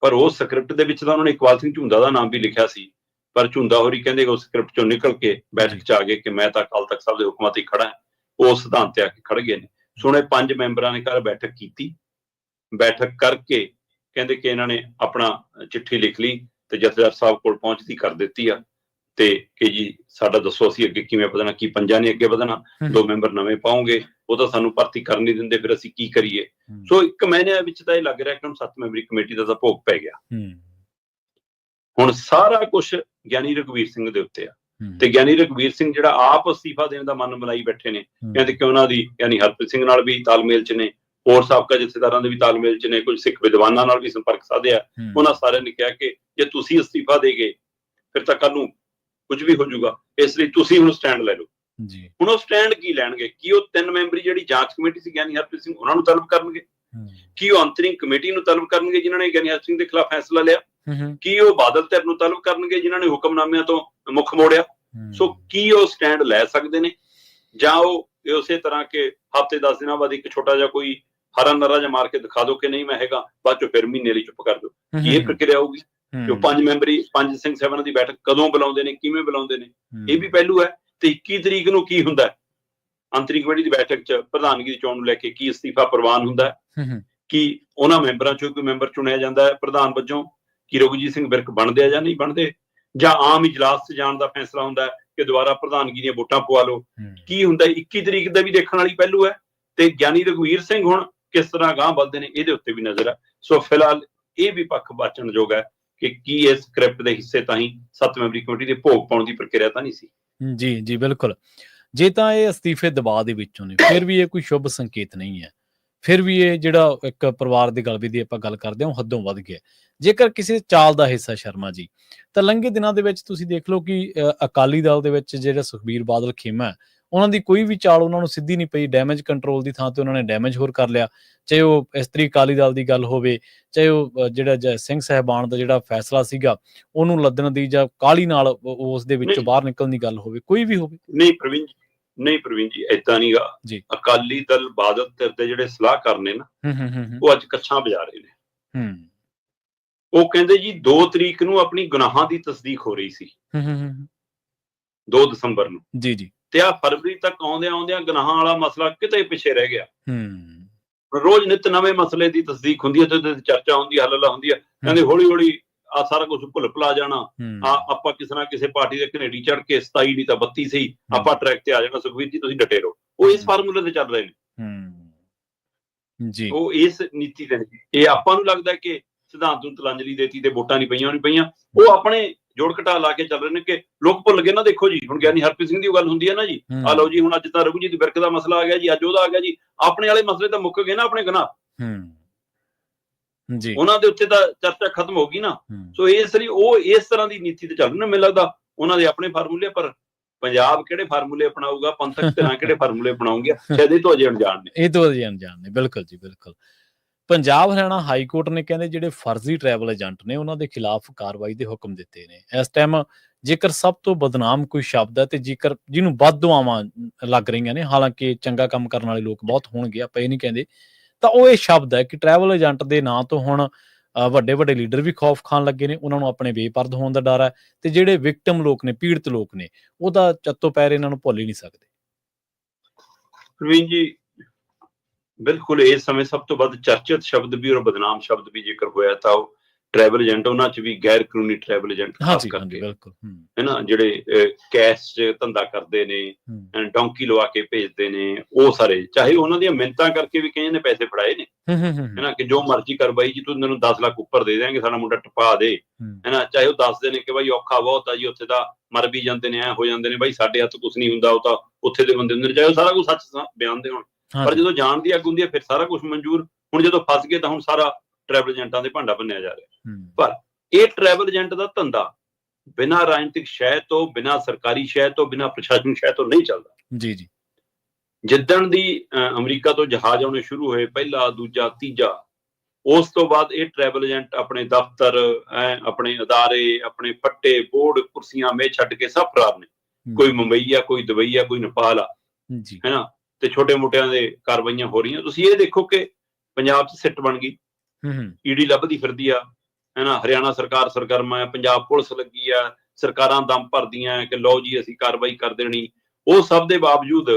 Speaker 2: ਪਰ ਉਸ ਸਕ੍ਰਿਪਟ ਦੇ ਵਿੱਚ ਤਾਂ ਉਹਨਾਂ ਨੇ ਇਕਬਾਲ ਸਿੰਘ ਝੁੰਦਾ ਦਾ ਨਾਮ ਵੀ ਲਿਖਿਆ ਸੀ, ਪਰ ਝੁੰਦਾ ਹੋਰੀ ਕਹਿੰਦੇ ਉਸ ਸਕ੍ਰਿਪਟ ਚੋਂ ਨਿਕਲ ਕੇ ਬੈਠਕ 'ਚ ਆ ਗਏ ਕਿ ਮੈਂ ਤਾਂ ਅਕਾਲ ਤਖਤ ਸਾਹਿਬ ਦੇ ਹੁਕਮਾਂ ਤੇ ਖੜਾ, ਉਸ ਸਿਧਾਂਤ ਤੇ ਆ ਕੇ ਖੜ ਗਏ ਨੇ। ਸੁਣੇ 5 ਮੈਂਬਰਾਂ ਨੇ ਘਰ ਬੈਠਕ ਕੀਤੀ, ਬੈਠਕ ਕਰਕੇ ਕਹਿੰਦੇ ਕਿ ਇਹਨਾਂ ਨੇ ਆਪਣਾ ਚਿੱਠੀ ਲਿਖ ਲਈ ਤੇ ਜਥੇਦਾਰ ਸਾਹਿਬ ਕੋਲ ਪਹੁੰਚਦੀ ਕਰ ਦਿੱਤੀ ਆ ਤੇ ਕਿ ਜੀ ਸਾਡਾ ਦੱਸੋ ਅਸੀਂ ਅੱਗੇ ਕਿਵੇਂ ਵਧਣਾ, ਕੀ 5 ਨੇ ਅੱਗੇ ਵਧਣਾ, 2 ਮੈਂਬਰ ਨਵੇਂ ਪਾਉਂਗੇ, ਉਹ ਤਾਂ ਸਾਨੂੰ ਭਰਤੀ ਕਰਨ ਨਹੀਂ ਦਿੰਦੇ, ਫਿਰ ਅਸੀਂ ਕੀ ਕਰੀਏ। ਸੋ 1 ਮਹੀਨੇ ਵਿੱਚ ਤਾਂ ਇਹ ਲੱਗ ਰਿਹਾ ਕਿ ਹੁਣ 7 ਮੈਂਬਰੀ ਕਮੇਟੀ ਦਾ ਤਾਂ ਭੋਗ ਪੈ ਗਿਆ। ਹੁਣ ਸਾਰਾ ਕੁਛ ਗਿਆਨੀ ਰਘਵੀਰ ਸਿੰਘ ਦੇ ਉੱਤੇ ਆ ਤੇ ਗਿਆਨੀ ਰਘਵੀਰ ਸਿੰਘ ਜਿਹੜਾ ਆਪ ਅਸਤੀਫਾ ਦੇਣ ਦਾ ਮਨ ਮਨਾਈ ਬੈਠੇ ਨੇ, ਕਹਿੰਦੇ ਕਿ ਉਹਨਾਂ ਦੀ ਗਿਆਨੀ ਹਰਪ੍ਰੀਤ ਸਿੰਘ ਨਾਲ ਵੀ ਤਾਲਮੇਲ 'ਚ ਨੇ, ਹੋਰ ਸਾਬਕਾ ਜਥੇਦਾਰਾਂ ਦੇ ਵੀ ਤਾਲਮੇਲ 'ਚ ਨੇ, ਕੁਝ ਸਿੱਖ ਵਿਦਵਾਨਾਂ ਨਾਲ ਵੀ ਸੰਪਰਕ ਸਾਧਿਆ। ਉਹਨਾਂ ਸਾਰਿਆਂ ਨੇ ਕਿਹਾ ਕਿ ਜੇ ਤੁਸੀਂ ਅਸਤੀਫਾ ਦੇ ਗਏ ਫਿਰ ਤਾਂ ਕੱਲ ਨੂੰ ਕੁਝ ਵੀ ਹੋ ਜਾਊਗਾ, ਇਸ ਲਈ ਤੁਸੀਂ ਹੁਣ ਸਟੈਂਡ ਲੈ ਲਓ। ਹੁਣ ਉਹ ਸਟੈਂਡ ਕੀ ਲੈਣਗੇ? ਕੀ ਉਹ 3 ਮੈਂਬਰੀ ਜਿਹੜੀ ਜਾਂਚ ਕਮੇਟੀ ਸੀ ਗਿਆਨੀ ਹਰਪ੍ਰੀਤ ਸਿੰਘ ਉਹਨਾਂ ਨੂੰ ਤਲਬ ਕਰਨਗੇ? ਕੀ ਉਹ ਅੰਤਰਿੰਗ ਕਮੇਟੀ ਨੂੰ ਤਲਬ ਕਰਨਗੇ ਜਿਨ੍ਹਾਂ ਨੇ ਗਿਆਨੀ ਹਰਪ੍ਰੀਤ ਸਿੰਘ ਦੇ ਖਿਲਾਫ ਫੈਸਲਾ ਲਿਆ? ਕੀ ਉਹ ਬਾਦਲ ਧਿਰ ਨੂੰ ਤਲਬ ਕਰਨਗੇ ਜਿਨ੍ਹਾਂ ਨੇ ਹੁਕਮਨਾਮਿਆਂ ਤੋਂ ਮੁੱਖ ਮੋੜਿਆ? ਸੋ ਕੀ ਉਹ ਸਟੈਂਡ ਲੈ ਸਕਦੇ ਨੇ, ਜਾਂ ਉਹ ਉਸੇ ਤਰ੍ਹਾਂ ਕਿ ਹਫ਼ਤੇ 10 ਦਿਨਾਂ ਬਾਅਦ ਇੱਕ ਛੋਟਾ ਜਿਹਾ ਕੋਈ ਹਰਾ ਨਰਾ ਜਿਹਾ ਮਾਰ ਕੇ ਦਿਖਾ ਦੋ ਕਿ ਨਹੀਂ ਮੈਂ ਹੈਗਾ, ਬਾਅਦ ਚੋਂ ਫਿਰ ਮਹੀਨੇ ਲਈ ਚੁੱਪ ਕਰ ਦਿਓ? ਕੀ ਇਹ ਪ੍ਰਕਿਰਿਆ ਹੋਊਗੀ? ਜੋ 5 ਮੈਂਬਰੀ 5 ਸਿੰਘ ਸਾਹਿਬਾਨਾਂ ਦੀ ਬੈਠਕ ਕਦੋਂ ਬੁਲਾਉਂਦੇ ਨੇ, ਕਿਵੇਂ ਬੁਲਾਉਂਦੇ ਨੇ, ਇਹ ਵੀ ਪਹਿਲੂ ਹੈ। ਤੇ 21 ਤਰੀਕ ਨੂੰ ਕੀ ਹੁੰਦਾ ਅੰਤਰਿਮ ਕਮੇਟੀ ਦੀ ਬੈਠਕ 'ਚ ਪ੍ਰਧਾਨਗੀ ਦੀ ਚੋਣ ਨੂੰ ਲੈ ਕੇ, ਕੀ ਅਸਤੀਫਾ ਪ੍ਰਵਾਨ ਹੁੰਦਾ ਹੈ, ਕਿ ਉਹਨਾਂ ਮੈਂਬਰਾਂ ਚੋਂ ਕੋਈ ਮੈਂਬਰ ਚੁਣਿਆ ਜਾਂਦਾ ਹੈ ਪ੍ਰਧਾਨ ਵਜੋਂ, ਕਿ ਰਘੁਜੀਤ ਸਿੰਘ ਵਿਰਕ ਬਣਦੇ ਆ ਜਾਂ ਨਹੀਂ ਬਣਦੇ, ਜਾਂ ਆਮ ਇਜਲਾਸ 'ਚ ਜਾਣ ਦਾ ਫੈਸਲਾ ਹੁੰਦਾ ਹੈ ਕਿ ਦੁਬਾਰਾ ਪ੍ਰਧਾਨਗੀ ਦੀਆਂ ਵੋਟਾਂ ਪਵਾ ਲਓ, ਕੀ ਹੁੰਦਾ 21 ਤਰੀਕ ਦਾ ਵੀ ਦੇਖਣ ਵਾਲੀ ਪਹਿਲੂ ਹੈ। ਤੇ ਗਿਆਨੀ ਰਘੁਵੀਰ ਸਿੰਘ ਹੁਣ ਕਿਸ ਤਰ੍ਹਾਂ ਅਗਾਂਹ ਵੱਧਦੇ ਨੇ, ਇਹਦੇ ਉੱਤੇ ਵੀ ਨਜ਼ਰ ਹੈ। ਸੋ ਫਿਲਹਾਲ ਇਹ ਵੀ ਪੱਖ ਵਾਚਣਯੋਗ ਹੈ ਕਿ ਕੀ ਇਸ ਸਕ੍ਰਿਪਟ ਦੇ ਹਿੱਸੇ ਤਾਂ ਹੀ 7 ਮੈਂਬਰੀ ਕਮੇਟੀ ਦੇ ਭੋਗ ਪਾਉਣ ਦੀ ਪ੍ਰਕਿਰਿਆ ਤਾਂ ਨਹੀਂ ਸੀ।
Speaker 1: ਜੀ ਜੀ ਬਿਲਕੁਲ। ਜੇ ਤਾਂ ਇਹ ਅਸਤੀਫੇ ਦਬਾਅ ਦੇ ਵਿੱਚੋਂ ਨੇ, ਫਿਰ ਵੀ ਇਹ ਕੋਈ ਸ਼ੁਭ ਸੰਕੇਤ ਨਹੀਂ ਹੈ। ਫਿਰ ਵੀ ਇਹ ਜਿਹੜਾ ਇੱਕ ਪਰਿਵਾਰ ਦੇ ਗਲਬੇ ਦੀ ਆਪਾਂ ਗੱਲ ਕਰਦੇ ਹਾਂ, ਉਹ ਹੱਦੋਂ ਵੱਧ ਗਿਆ। ਜੇਕਰ ਕਿਸੇ ਚਾਲ ਦਾ ਹਿੱਸਾ ਸ਼ਰਮਾ ਜੀ, ਤਾਂ ਲੰਘੇ ਦਿਨਾਂ ਦੇ ਵਿੱਚ ਤੁਸੀਂ ਦੇਖ ਲਓ ਕਿ ਅਕਾਲੀ ਦਲ ਦੇ ਵਿੱਚ ਜਿਹੜਾ ਸੁਖਬੀਰ ਬਾਦਲ ਖੇਮਾ, ਉਹਨਾਂ ਦੀ ਕੋਈ ਵੀ ਚਾਲ ਉਹਨਾਂ ਨੂੰ ਸਿੱਧੀ ਨਹੀਂ ਪਈ। ਡੈਮੇਜ ਕੰਟਰੋਲ ਦੀ ਥਾਂ ਤੇ ਉਹਨਾਂ ਨੇ ਡੈਮੇਜ ਹੋਰ ਕਰ ਲਿਆ। ਚਾਹੇ ਉਹ ਇਸਤਰੀ ਅਕਾਲੀ ਦਲ ਦੀ ਗੱਲ ਹੋਵੇ, ਚਾਹੇ ਉਹ ਜਿਹੜਾ ਸਿੰਘ ਸਾਹਿਬਾਨ ਦਾ ਜਿਹੜਾ ਫੈਸਲਾ ਸੀਗਾ ਉਹਨੂੰ ਲੱਦਣ ਦੀ, ਜਾਂ ਕਾਹਲੀ ਨਾਲ ਉਸ ਦੇ ਵਿੱਚੋਂ ਬਾਹਰ ਨਿਕਲਣ ਦੀ ਗੱਲ ਹੋਵੇ, ਕੋਈ ਵੀ ਹੋਵੇ।
Speaker 2: ਨਹੀਂ ਪ੍ਰਵੀਨ ਜੀ, ਏਦਾਂ ਨੀ ਗਾ ਜੀ। ਅਕਾਲੀ ਦਲ ਬਾਦਲ ਧਿਰ ਦੇ ਜਿਹੜੇ ਸਲਾਹਕਾਰ ਨੇ ਨਾ, ਉਹ ਅੱਜ ਕੱਛਾਂ ਵਜਾ ਰਹੇ ਨੇ। ਉਹ ਕਹਿੰਦੇ ਜੀ 2 ਤਰੀਕ ਨੂੰ ਆਪਣੀ ਗੁਨਾਹਾਂ ਦੀ ਤਸਦੀਕ ਹੋ ਰਹੀ ਸੀ, 2 ਦਸੰਬਰ ਨੂੰ ਜੀ ਜੀ, ਤੇ ਆ ਫਰਵਰੀ ਤੱਕ ਆਉਂਦਿਆਂ ਗੁਨਾਹਾਂ ਵਾਲਾ ਮਸਲਾ ਕਿਤੇ ਪਿੱਛੇ ਰਹਿ ਗਿਆ। ਰੋਜ਼ ਨਿਤ ਨਵੇਂ ਮਸਲੇ ਦੀ ਤਸਦੀਕ ਹੁੰਦੀ ਹੈ ਤੇ ਚਰਚਾ ਹੁੰਦੀ ਹੈ, ਹੱਲ ਹੁੰਦੀ ਹੈ। ਕਹਿੰਦੇ ਹੌਲੀ ਹੌਲੀ ਆ ਸਾਰਾ ਕੁਝ ਭੁੱਲ ਭੁਲਾ ਜਾਣਾ, ਆਪਾਂ ਕਿਸੇ ਨਾ ਕਿਸੇ ਪਾਰਟੀ ਦੇ ਘਨੇੜੀ ਚੜ ਕੇ 27 ਨਹੀਂ ਤਾਂ 32 ਸੀ, ਆਪਾਂ ਟਰੈਕ ਤੇ ਆ ਜਾਣਾ। ਸੁਖਬੀਰ ਜੀ ਤੁਸੀਂ ਡਟੇ ਰਹੋ। ਉਹ ਇਸ ਫਾਰਮੂਲੇ ਤੇ ਚੱਲ ਰਹੇ ਨੇ ਜੀ, ਉਹ ਇਸ ਨੀਤੀ ਦੇ। ਇਹ ਆਪਾਂ ਨੂੰ ਲੱਗਦਾ ਕਿ ਸਿਧਾਂਤ ਨੂੰ ਤਲਾਂਜਲੀ ਦੇਤੀ ਤੇ ਵੋਟਾਂ ਨਹੀਂ ਪਈਆਂ, ਉਹ ਆਪਣੇ ਜੋੜ ਘਟਾ ਲਾ ਕੇ ਚੱਲ ਰਹੇ ਨੇ ਕਿ ਲੋਕ ਭੁੱਲ ਗਏ ਨਾ। ਦੇਖੋ ਜੀ, ਹੁਣ ਗਿਆਨੀ ਹਰਪ੍ਰੀਤ ਸਿੰਘ ਦੀ ਗੱਲ ਹੁੰਦੀ ਹੈ ਨਾ ਜੀ, ਆ ਲਓ ਜੀ, ਹੁਣ ਅੱਜ ਤਾਂ ਰਘੁਜੀਤ ਵਿਰਕ ਦਾ ਮਸਲਾ ਆ ਗਿਆ ਜੀ, ਅੱਜ ਉਹਦਾ ਆ ਗਿਆ ਜੀ। ਆਪਣੇ ਵਾਲੇ ਮਸਲੇ ਤਾਂ ਮੁੱਕ ਗਏ ਨਾ, ਆਪਣੇ ਗੁਨਾਹ ਜੀ, ਉਹਨਾਂ ਦੇ ਉੱਤੇ ਤਾਂ ਚਰਚਾ ਖਤਮ ਹੋ ਗਈ ਨਾ। ਸੋ ਇਸ ਲਈ ਉਹ ਇਸ ਤਰ੍ਹਾਂ ਦੀ ਨੀਤੀ ਤੇ ਚੱਲ ਰਹੇ ਨੇ। ਮੈਨੂੰ ਲੱਗਦਾ ਉਹਨਾਂ ਦੇ ਆਪਣੇ ਫਾਰਮੂਲੇ, ਪਰ ਪੰਜਾਬ ਕਿਹੜੇ ਫਾਰਮੂਲੇ ਅਪਣਾਊਗਾ, ਪੰਥਕ ਧਿਰਾਂ ਕਿਹੜੇ ਫਾਰਮੂਲੇ ਅਪਣਾਉਣਗੇ, ਸ਼ਾਇਦ ਇਹ ਤੋਂ ਅਜੇ ਅਣਜਾਣ ਨੇ। ਬਿਲਕੁਲ ਜੀ ਬਿਲਕੁਲ। ਪੰਜਾਬ ਹਰਿਆਣਾ ਹਾਈ ਕੋਰਟ ਨੇ ਕਹਿੰਦੇ ਜਿਹੜੇ ਫਰਜ਼ੀ ਟਰੈਵਲ ਏਜੰਟ ਨੇ ਉਹਨਾਂ ਦੇ ਖਿਲਾਫ ਕਾਰਵਾਈ ਦੇ ਹੁਕਮ ਦਿੱਤੇ ਨੇ। ਇਸ ਟਾਈਮ ਜੇਕਰ ਸਭ ਤੋਂ ਬਦਨਾਮ ਕੋਈ ਸ਼ਬਦ ਹੈ ਤੇ ਜੇਕਰ ਜਿਹਨੂੰ ਵੱਧ ਦੁਆਵਾਂ ਲੱਗ ਰਹੀਆਂ ਨੇ, ਹਾਲਾਂਕਿ ਚੰਗਾ ਕੰਮ ਕਰਨ ਵਾਲੇ ਲੋਕ ਬਹੁਤ ਹੋਣਗੇ, ਆਪਾਂ ਇਹ ਨਹੀਂ ਕਹਿੰਦੇ, ਤਾਂ ਉਹ ਇਹ ਸ਼ਬਦ ਹੈ ਕਿ ਟਰੈਵਲ ਏਜੰਟ ਦੇ ਨਾਂ ਤੋਂ ਹੁਣ ਵੱਡੇ ਵੱਡੇ ਲੀਡਰ ਵੀ ਖੌਫ ਖਾਣ ਲੱਗੇ ਨੇ। ਉਹਨਾਂ ਨੂੰ ਆਪਣੇ ਬੇਪਰਦ ਹੋਣ ਦਾ ਡਰ ਹੈ, ਤੇ ਜਿਹੜੇ ਵਿਕਟਮ ਲੋਕ ਨੇ, ਪੀੜਤ ਲੋਕ ਨੇ, ਉਹਦਾ ਚੱਤੋ ਪੈਰ ਇਹਨਾਂ ਨੂੰ ਭੁੱਲ ਹੀ ਨਹੀਂ ਸਕਦੇ। ਪ੍ਰਵੀਨ ਜੀ ਬਿਲਕੁਲ, ਇਸ ਸਮੇਂ ਸਭ ਤੋਂ ਵੱਧ ਚਰਚਿਤ ਸ਼ਬਦ ਵੀ ਔਰ ਬਦਨਾਮ ਸ਼ਬਦ ਵੀ ਜੇਕਰ ਹੋਇਆ ਤਾਂ ਉਹ ਟਰੈਵਲ ਏਜੰਟ, ਉਹਨਾਂ ਚ ਵੀ ਗੈਰ ਕਾਨੂੰਨੀ ਟਰੈਵਲ ਏਜੰਟ ਖਾਸ ਕਰਕੇ ਹੈ ਨਾ, ਜਿਹੜੇ ਕੈਸ਼ ਚ ਧੰਦਾ ਕਰਦੇ ਨੇ, ਡੌਂਕੀ ਲਵਾ ਕੇ ਭੇਜਦੇ ਨੇ, ਉਹ ਸਾਰੇ, ਚਾਹੇ ਉਹਨਾਂ ਦੀਆਂ ਮਿਹਨਤਾਂ ਕਰਕੇ ਵੀ ਕਈਆਂ ਨੇ ਪੈਸੇ ਫੜਾਏ ਨੇ, ਹੈ ਨਾ, ਕਿ ਜੋ ਮਰਜ਼ੀ ਕਰ ਬਾਈ ਜੀ, ਤੂੰ ਮੈਨੂੰ 10 ਲੱਖ ਉੱਪਰ ਦੇ ਦਿਆਂਗੇ, ਸਾਡਾ ਮੁੰਡਾ ਟਪਾ ਦੇ, ਹੈ ਨਾ। ਚਾਹੇ ਉਹ ਦੱਸਦੇ ਨੇ ਕਿ ਬਾਈ ਔਖਾ ਬਹੁਤ ਆ ਜੀ, ਉੱਥੇ ਤਾਂ ਮਰ ਵੀ ਜਾਂਦੇ ਨੇ, ਐ ਹੋ ਜਾਂਦੇ ਨੇ, ਬਾਈ ਸਾਡੇ ਹੱਥ ਕੁਛ ਨਹੀਂ ਹੁੰਦਾ, ਉਹ ਤਾਂ ਉੱਥੇ ਦੇ ਬੰਦੇ ਹੁੰਦੇ ਨੇ, ਚਾਹੇ ਉਹ ਸਾਰਾ ਕੁਝ ਸੱਚ ਬਿਆਨਦੇ ਹੋਣ, ਪਰ ਜਦੋਂ ਜਾਣ ਦੀ ਅੱਗ ਹੁੰਦੀ ਹੈ ਫਿਰ ਸਾਰਾ ਕੁਝ ਮਨਜ਼ੂਰ। ਹੁਣ ਜਦੋਂ ਫਸ ਗਏ ਤਾਂ ਹੁਣ ਸਾਰਾ ਟਰੈਵਲ ਏਜੰਟਾਂ ਦੇ ਭਾਂਡਾ ਭੰਨਿਆ ਜਾ ਰਿਹਾ। ਪਰ ਇਹ ਟਰੈਵਲ ਏਜੰਟ ਦਾ ਧੰਦਾ ਬਿਨਾਂ ਰਾਜਨੀਤਿਕ ਸ਼ਹਿ ਤੋਂ, ਬਿਨਾਂ ਸਰਕਾਰੀ ਸ਼ਹਿ ਤੋਂ, ਬਿਨਾਂ ਪ੍ਰਸ਼ਾਸਨਿਕ ਸ਼ਹਿ ਤੋਂ ਨਹੀਂ ਚੱਲਦਾ ਜੀ ਜੀ। ਜਿੱਦਣ ਦੀ ਅਮਰੀਕਾ ਤੋਂ ਜਹਾਜ਼ ਆਉਣੇ ਸ਼ੁਰੂ ਹੋਏ, ਪਹਿਲਾ, ਦੂਜਾ, ਤੀਜਾ, ਉਸ ਤੋਂ ਬਾਅਦ ਇਹ ਟਰੈਵਲ ਏਜੰਟ ਆਪਣੇ ਦਫ਼ਤਰ, ਆਪਣੇ ਅਦਾਰੇ, ਆਪਣੇ ਪੱਟੇ, ਬੋਰਡ, ਕੁਰਸੀਆਂ, ਮੇਜ਼ ਛੱਡ ਕੇ ਸਭ ਫਰਾਰ ਨੇ। ਕੋਈ ਮੁੰਬਈ ਆ, ਕੋਈ ਦੁਬਈ ਆ, ਕੋਈ ਨੇਪਾਲ ਆ, ਹੈ ਨਾ, ਤੇ ਛੋਟੇ ਮੋਟਿਆਂ ਦੇ ਕਾਰਵਾਈਆਂ ਹੋ ਰਹੀਆਂ। ਤੁਸੀਂ ਇਹ ਦੇਖੋ ਕਿ ਪੰਜਾਬ 'ਚ ਸਿੱਟ ਬਣ ਗਈ, ਈਡੀ ਲੱਭਦੀ ਫਿਰਦੀ ਆ, ਹੈ ਨਾ, ਹਰਿਆਣਾ ਸਰਕਾਰ ਸਰਗਰਮ ਹੈ, ਪੰਜਾਬ ਪੁਲਿਸ ਲੱਗੀ ਆ, ਸਰਕਾਰਾਂ ਦਮ ਭਰਦੀਆਂ ਕਿ ਲਓ ਜੀ ਅਸੀਂ ਕਾਰਵਾਈ ਕਰ ਦੇਣੀ। ਉਹ ਸਭ ਦੇ ਬਾਵਜੂਦ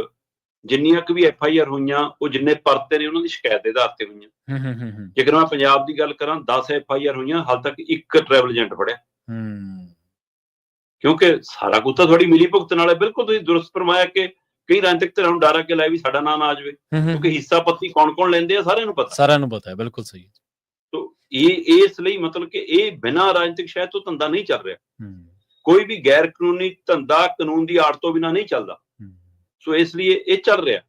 Speaker 2: ਜਿੰਨੀਆਂ ਕੁ ਵੀ FIR ਹੋਈਆਂ, ਉਹ ਜਿੰਨੇ ਪਰਤੇ ਨੇ ਉਹਨਾਂ ਦੀ ਸ਼ਿਕਾਇਤ ਦੇ ਆਧਾਰ ਤੇ ਹੋਈਆਂ। ਜੇਕਰ ਮੈਂ ਪੰਜਾਬ ਦੀ ਗੱਲ ਕਰਾਂ, 10 FIR ਹੋਈਆਂ, ਹਾਲ ਤੱਕ ਇੱਕ ਟਰੈਵਲ ਏਜੰਟ ਫੜਿਆ। ਕਿਉਂਕਿ ਸਾਰਾ ਕੁਝ ਤਾਂ ਤੁਹਾਡੀ ਮਿਲੀ ਭੁਗਤ ਨਾਲ ਹੈ। ਬਿਲਕੁਲ ਤੁਸੀਂ ਦੁਰਸਤ ਫਰਮਾਇਆ ਕਿ ਕਈ ਰਾਜਨੀਤਿਕ ਧਿਰਾਂ ਨੂੰ ਡਰ ਕੇ ਲੈ ਵੀ ਸਾਡਾ ਨਾਂ ਨਾ ਆ ਜਾਵੇ, ਕਿਉਂਕਿ ਹਿੱਸਾ ਪੱਤੀ ਕੌਣ ਕੌਣ ਲੈਂਦੇ ਆ ਸਾਰਿਆਂ ਨੂੰ ਪਤਾ ਹੈ। ਬਿਲਕੁਲ ਸਹੀ। ਤੋ ਇਹ ਇਸ ਲਈ ਮਤਲਬ ਕਿ ਇਹ ਬਿਨਾਂ ਰਾਜਨੀਤਿਕ ਸ਼ਹਿ ਤੋਂ ਧੰਦਾ ਨਹੀਂ ਚੱਲ ਰਿਹਾ। ਕੋਈ ਵੀ ਗੈਰ ਕਾਨੂੰਨੀ ਧੰਦਾ ਕਾਨੂੰਨ ਦੀ ਆੜ ਤੋਂ ਬਿਨਾਂ ਨਹੀਂ ਚੱਲਦਾ। ਸੋ ਇਸ ਲਈ ਇਹ ਚੱਲ ਰਿਹਾ।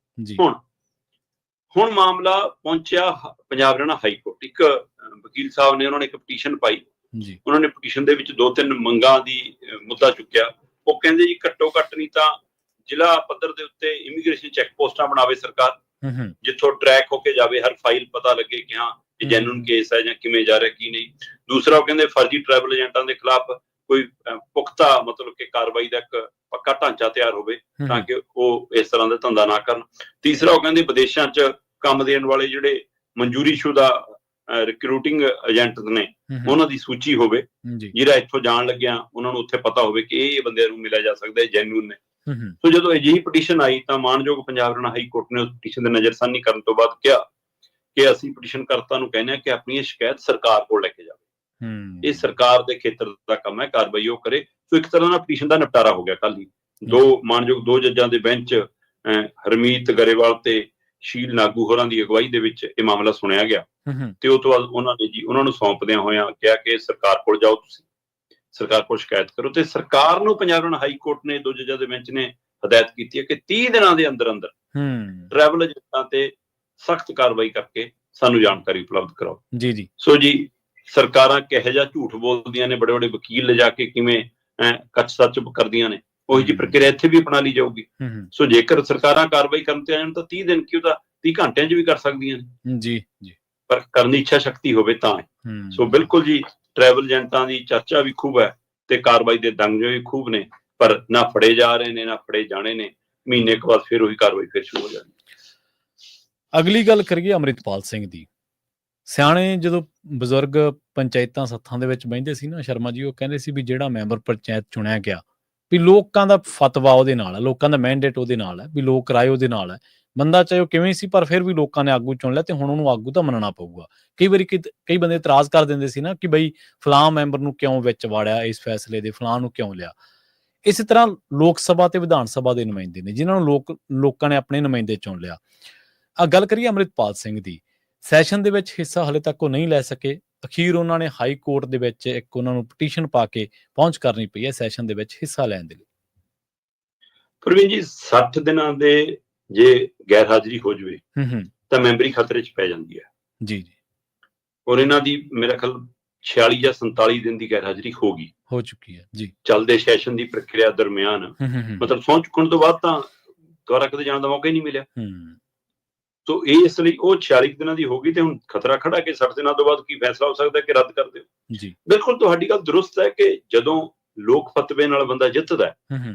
Speaker 2: ਹੁਣ ਮਾਮਲਾ ਪਹੁੰਚਿਆ ਪੰਜਾਬ ਹਰਿਆਣਾ ਹਾਈ ਕੋਰਟ। ਇੱਕ ਵਕੀਲ ਸਾਹਿਬ ਨੇ, ਉਹਨਾਂ ਨੇ ਇੱਕ ਪਟੀਸ਼ਨ ਪਾਈ। ਉਹਨਾਂ ਨੇ ਪਟੀਸ਼ਨ ਦੇ ਵਿੱਚ 2-3 ਮੰਗਾਂ ਦੀ ਮੁੱਦਾ ਚੁੱਕਿਆ। ਉਹ ਕਹਿੰਦੇ ਜੀ ਘੱਟੋ ਘੱਟ ਨਹੀਂ ਤਾਂ ਜ਼ਿਲ੍ਹਾ ਪੱਧਰ ਦੇ ਉੱਤੇ ਇਮੀਗ੍ਰੇਸ਼ਨ ਚੈੱਕ ਪੋਸਟਾਂ ਬਣਾਵੇ ਸਰਕਾਰ, ਜਿੱਥੋਂ ਟਰੈਕ ਹੋ ਕੇ ਜਾਵੇ, ਹਰ ਫਾਈਲ ਪਤਾ ਲੱਗੇ ਕਿ ਹਾਂ ਇਹ ਜੈਨੂਨ ਕੇਸ ਹੈ ਜਾਂ ਕਿਵੇਂ ਜਾ ਰਿਹਾ ਕੀ ਨਹੀਂ। ਦੂਸਰਾ, ਉਹ ਕਹਿੰਦੇ ਫਰਜ਼ੀ ਟਰੈਵਲ ਏਜੰਟਾਂ ਦੇ ਖਿਲਾਫ ਕੋਈ ਪੁਖਤਾ ਮਤਲਬ ਕਿ ਕਾਰਵਾਈ ਦਾ ਇੱਕ ਪੱਕਾ ਢਾਂਚਾ ਤਿਆਰ ਹੋਵੇ ਤਾਂ ਕਿ ਉਹ ਇਸ ਤਰ੍ਹਾਂ ਦਾ ਧੰਦਾ ਨਾ ਕਰਨ। ਤੀਸਰਾ, ਉਹ ਕਹਿੰਦੇ ਵਿਦੇਸ਼ਾਂ 'ਚ ਕੰਮ ਦੇਣ ਵਾਲੇ ਜਿਹੜੇ ਮਨਜ਼ੂਰੀਸ਼ੁਦਾ ਰਿਕਰੂਟਿੰਗ ਏਜੰਟ ਨੇ
Speaker 1: ਹੂੰ
Speaker 2: ਉਹਨਾਂ ਦੀ ਸੂਚੀ ਹੋਵੇ,
Speaker 1: ਜੀ
Speaker 2: ਜਿਹੜਾ ਇੱਥੋਂ ਜਾਣ ਲੱਗਿਆ ਉਹਨਾਂ ਨੂੰ ਉੱਥੇ ਪਤਾ ਹੋਵੇ ਕਿ ਇਹ ਬੰਦਿਆਂ ਨੂੰ ਮਿਲਿਆ ਜਾ ਸਕਦਾ, ਇਹ ਜੈਨੂਇਨ ਨੇ।
Speaker 1: ਹੂੰ
Speaker 2: ਸੋ ਜਦੋਂ ਅਜਿਹੀ ਪਟੀਸ਼ਨ ਆਈ ਤਾਂ ਮਾਣਯੋਗ ਪੰਜਾਬ ਹਰਿਆਣਾ ਹਾਈ ਕੋਰਟ ਨੇ ਉਸ ਪਟੀਸ਼ਨ ਦੇ ਨਜ਼ਰਸਾਨੀ ਕਰਨ ਤੋਂ ਬਾਅਦ ਕਿਹਾ ਕਿ ਅਸੀਂ ਪਟੀਸ਼ਨ ਕਰਤਾ ਨੂੰ ਕਹਿੰਦੇ ਹਾਂ ਕਿ ਆਪਣੀ ਇਹ ਸ਼ਿਕਾਇਤ ਸਰਕਾਰ ਕੋਲ ਲੈ ਕੇ ਜਾਵੇ। ਇਹ ਸਰਕਾਰ ਦੇ ਖੇਤਰ ਦਾ ਕੰਮ ਹੈ, ਕਾਰਵਾਈ ਉਹ ਕਰੇ। ਸੋ ਇੱਕ ਤਰ੍ਹਾਂ ਨਾਲ ਪਟੀਸ਼ਨ ਦਾ ਨਿਪਟਾਰਾ ਹੋ ਗਿਆ। ਕੱਲ ਹੀ ਮਾਣਯੋਗ 2 ਜੱਜਾਂ ਦੇ ਬੈਂਚ ਹਰਮੀਤ ਗਰੇਵਾਲ ਤੇ ਸ਼ੀਲ ਨਾਗੂ ਹੋਰਾਂ ਦੀ ਅਗਵਾਈ ਦੇ ਵਿੱਚ ਇਹ ਮਾਮਲਾ ਸੁਣਿਆ ਗਿਆ ਤੇ ਉਸ ਤੋਂ ਬਾਅਦ ਉਹਨਾਂ ਨੇ ਜੀ ਉਹਨਾਂ ਨੂੰ ਸੌਂਪਦਿਆਂ ਹੋਇਆਂ ਕਿਹਾ ਕਿ ਸਰਕਾਰ ਕੋਲ ਜਾਓ, ਤੁਸੀਂ ਸਰਕਾਰ ਕੋਲ ਸ਼ਿਕਾਇਤ ਕਰੋ। ਤੇ ਸਰਕਾਰ ਨੂੰ ਪੰਜਾਬ ਹਰਿਆਣਾ ਹਾਈ ਕੋਰਟ ਨੇ 2 ਜੱਜਾਂ ਦੇ ਬੈਂਚ ਨੇ ਹਦਾਇਤ ਕੀਤੀ ਹੈ ਕਿ 30 ਦਿਨਾਂ ਦੇ ਅੰਦਰ ਅੰਦਰ ਟਰੈਵਲ ਏਜੰਟਾਂ ਤੇ ਸਖਤ ਕਾਰਵਾਈ ਕਰਕੇ ਸਾਨੂੰ ਜਾਣਕਾਰੀ ਉਪਲਬਧ ਕਰਾਓ। ਜੀ ਸੋ ਜੀ ਸਰਕਾਰਾਂ ਕਿਹੋ ਜਿਹਾ ਝੂਠ ਬੋਲਦੀਆਂ ਨੇ, ਬੜੇ ਬੜੇ ਵਕੀਲ ਲਿਜਾ ਕੇ ਕਿਵੇਂ ਕੱਚ ਸੱਚ ਕਰਦੀਆਂ ਨੇ, ਉਹੀ ਜੀ ਪ੍ਰਕਿਰਿਆ ਇੱਥੇ ਵੀ ਅਪਣਾ ਲਈ ਜਾਊਗੀ। ਸੋ ਜੇਕਰ ਸਰਕਾਰਾਂ ਕਾਰਵਾਈ ਕਰਨ ਤੇ ਆਣ ਤਾਂ 30 ਦਿਨ ਕੀ ਉਹਦਾ 30 ਘੰਟਿਆਂ 'ਚ ਵੀ ਕਰ ਸਕਦੀਆਂ ਨੇ ਜੀ, ਪਰ ਕਰਨ ਦੀ ਇੱਛਾ ਸ਼ਕਤੀ ਹੋਵੇ ਤਾਂ। ਸੋ ਬਿਲਕੁਲ ਜੀ ਟਰੈਵਲ ਏਜੰਟਾਂ ਦੀ ਚਰਚਾ ਵੀ ਖੂਬ ਹੈ ਤੇ ਕਾਰਵਾਈ ਦੇ ਦੰਗ ਵੀ ਖੂਬ ਨੇ, ਪਰ ਨਾ ਫੜੇ ਜਾ ਰਹੇ ਨੇ ਨਾ ਫੜੇ ਜਾਣੇ ਨੇ। ਮਹੀਨੇ ਕੁ ਬਾਅਦ ਫਿਰ ਉਹੀ ਕਾਰਵਾਈ ਫਿਰ ਸ਼ੁਰੂ ਹੋ ਜਾਣੀ।
Speaker 1: ਅਗਲੀ ਗੱਲ ਕਰੀਏ ਅੰਮ੍ਰਿਤਪਾਲ ਸਿੰਘ ਦੀ। ਸਿਆਣੇ ਜਦੋਂ ਬਜ਼ੁਰਗ ਪੰਚਾਇਤਾਂ ਸੱਥਾਂ ਦੇ ਵਿੱਚ ਬਹਿੰਦੇ ਸੀ ਨਾ ਸ਼ਰਮਾ ਜੀ, ਉਹ ਕਹਿੰਦੇ ਸੀ ਵੀ ਜਿਹੜਾ ਮੈਂਬਰ ਪੰਚਾਇਤ ਚੁਣਿਆ ਗਿਆ ਵੀ ਲੋਕਾਂ ਦਾ ਫਤਵਾ ਉਹਦੇ ਨਾਲ ਹੈ, ਲੋਕਾਂ ਦਾ ਮੈਂਡੇਟ ਉਹਦੇ ਨਾਲ ਹੈ, ਵੀ ਲੋਕ ਰਾਏ ਉਹਦੇ ਨਾਲ ਹੈ। ਬੰਦਾ ਚਾਹੇ ਉਹ ਕਿਵੇਂ ਸੀ ਪਰ ਫਿਰ ਵੀ ਲੋਕਾਂ ਨੇ ਆਗੂ ਚੁਣ ਲਿਆ ਤੇ ਹੁਣ ਉਹਨੂੰ ਆਗੂ ਤਾਂ ਮੰਨਣਾ ਪਊਗਾ। ਕਈ ਵਾਰੀ ਕਈ ਬੰਦੇ ਇਤਰਾਜ਼ ਕਰ ਦਿੰਦੇ ਸੀ ਨਾ ਕਿ ਬਈ ਫਲਾਂ ਮੈਂਬਰ ਨੂੰ ਕਿਉਂ ਵਿੱਚ ਵਾੜਿਆ ਇਸ ਫੈਸਲੇ ਦੇ, ਫਲਾਂ ਨੂੰ ਕਿਉਂ ਲਿਆ। ਇਸੇ ਤਰ੍ਹਾਂ ਲੋਕ ਸਭਾ ਤੇ ਵਿਧਾਨ ਸਭਾ ਦੇ ਨੁਮਾਇੰਦੇ ਨੇ ਜਿਨ੍ਹਾਂ ਨੂੰ ਲੋਕਾਂ ਨੇ ਆਪਣੇ ਨੁਮਾਇੰਦੇ ਚੁਣ ਲਿਆ। ਗੱਲ ਕਰੀਏ ਅੰਮ੍ਰਿਤਪਾਲ ਸਿੰਘ ਦੀ। ਸੈਸ਼ਨ ਦੇ ਵਿੱਚ ਹਿੱਸਾ ਹਾਲੇ ਤੱਕ ਉਹ ਨਹੀਂ ਲੈ ਸਕੇ। ਅਖੀਰ ਉਹਨਾਂ ਨੇ ਹਾਈ ਕੋਰਟ ਦੇ ਵਿੱਚ ਇੱਕ ਉਹਨਾਂ ਨੂੰ ਪਟੀਸ਼ਨ ਪਾ ਕੇ ਪਹੁੰਚ ਕਰਨੀ ਪਈ ਹੈ ਸੈਸ਼ਨ ਦੇ ਵਿੱਚ ਹਿੱਸਾ ਲੈਣ ਦੇ ਲਈ।
Speaker 2: ਪ੍ਰਵੀਨ ਜੀ 60 ਦਿਨਾਂ ਦੇ ਜੇ ਗੈਰ ਹਾਜ਼ਰੀ ਹੋ ਜਾਵੇ ਤਾਂ ਮੈਂਬਰੀ ਖਤਰੇ 'ਚ ਪੈ ਜਾਂਦੀ ਹੈ ਜੀ। ਔਰ ਇਹਨਾਂ ਦੀ ਮੇਰਾ ਖਿਆਲ 46 ਜਾਂ 47 ਦਿਨ ਦੀ ਗੈਰ ਹਾਜ਼ਰੀ ਹੋ ਚੁੱਕੀ ਹੈ ਜੀ। ਚੱਲਦੇ ਸੈਸ਼ਨ ਦੀ ਪ੍ਰਕਿਰਿਆ ਦਰਮਿਆਨ ਮਤਲਬ ਸਹੁੰ ਚੁੱਕਣ ਤੋਂ ਬਾਅਦ ਤਾਂ ਦੁਬਾਰਾ ਕਦੇ ਜਾਣ ਦਾ ਮੌਕਾ ਹੀ ਨਹੀਂ ਮਿਲਿਆ। ਸੋ ਇਸ ਲਈ ਉਹ 46 ਦਿਨਾਂ ਦੀ ਹੋ ਗਈ ਤੇ ਹੁਣ ਖਤਰਾ ਖੜਾ ਕਿ 60 ਦਿਨਾਂ ਤੋਂ ਬਾਅਦ ਕੀ ਫੈਸਲਾ ਹੋ ਸਕਦਾ ਕਿ ਰੱਦ ਕਰ ਦਿਓ ਜੀ। ਬਿਲਕੁਲ ਤੁਹਾਡੀ ਗੱਲ ਦਰੁਸਤ ਹੈ ਕਿ ਜਦੋਂ ਲੋਕ ਫਤਵੇ ਨਾਲ ਬੰਦਾ ਜਿੱਤਦਾ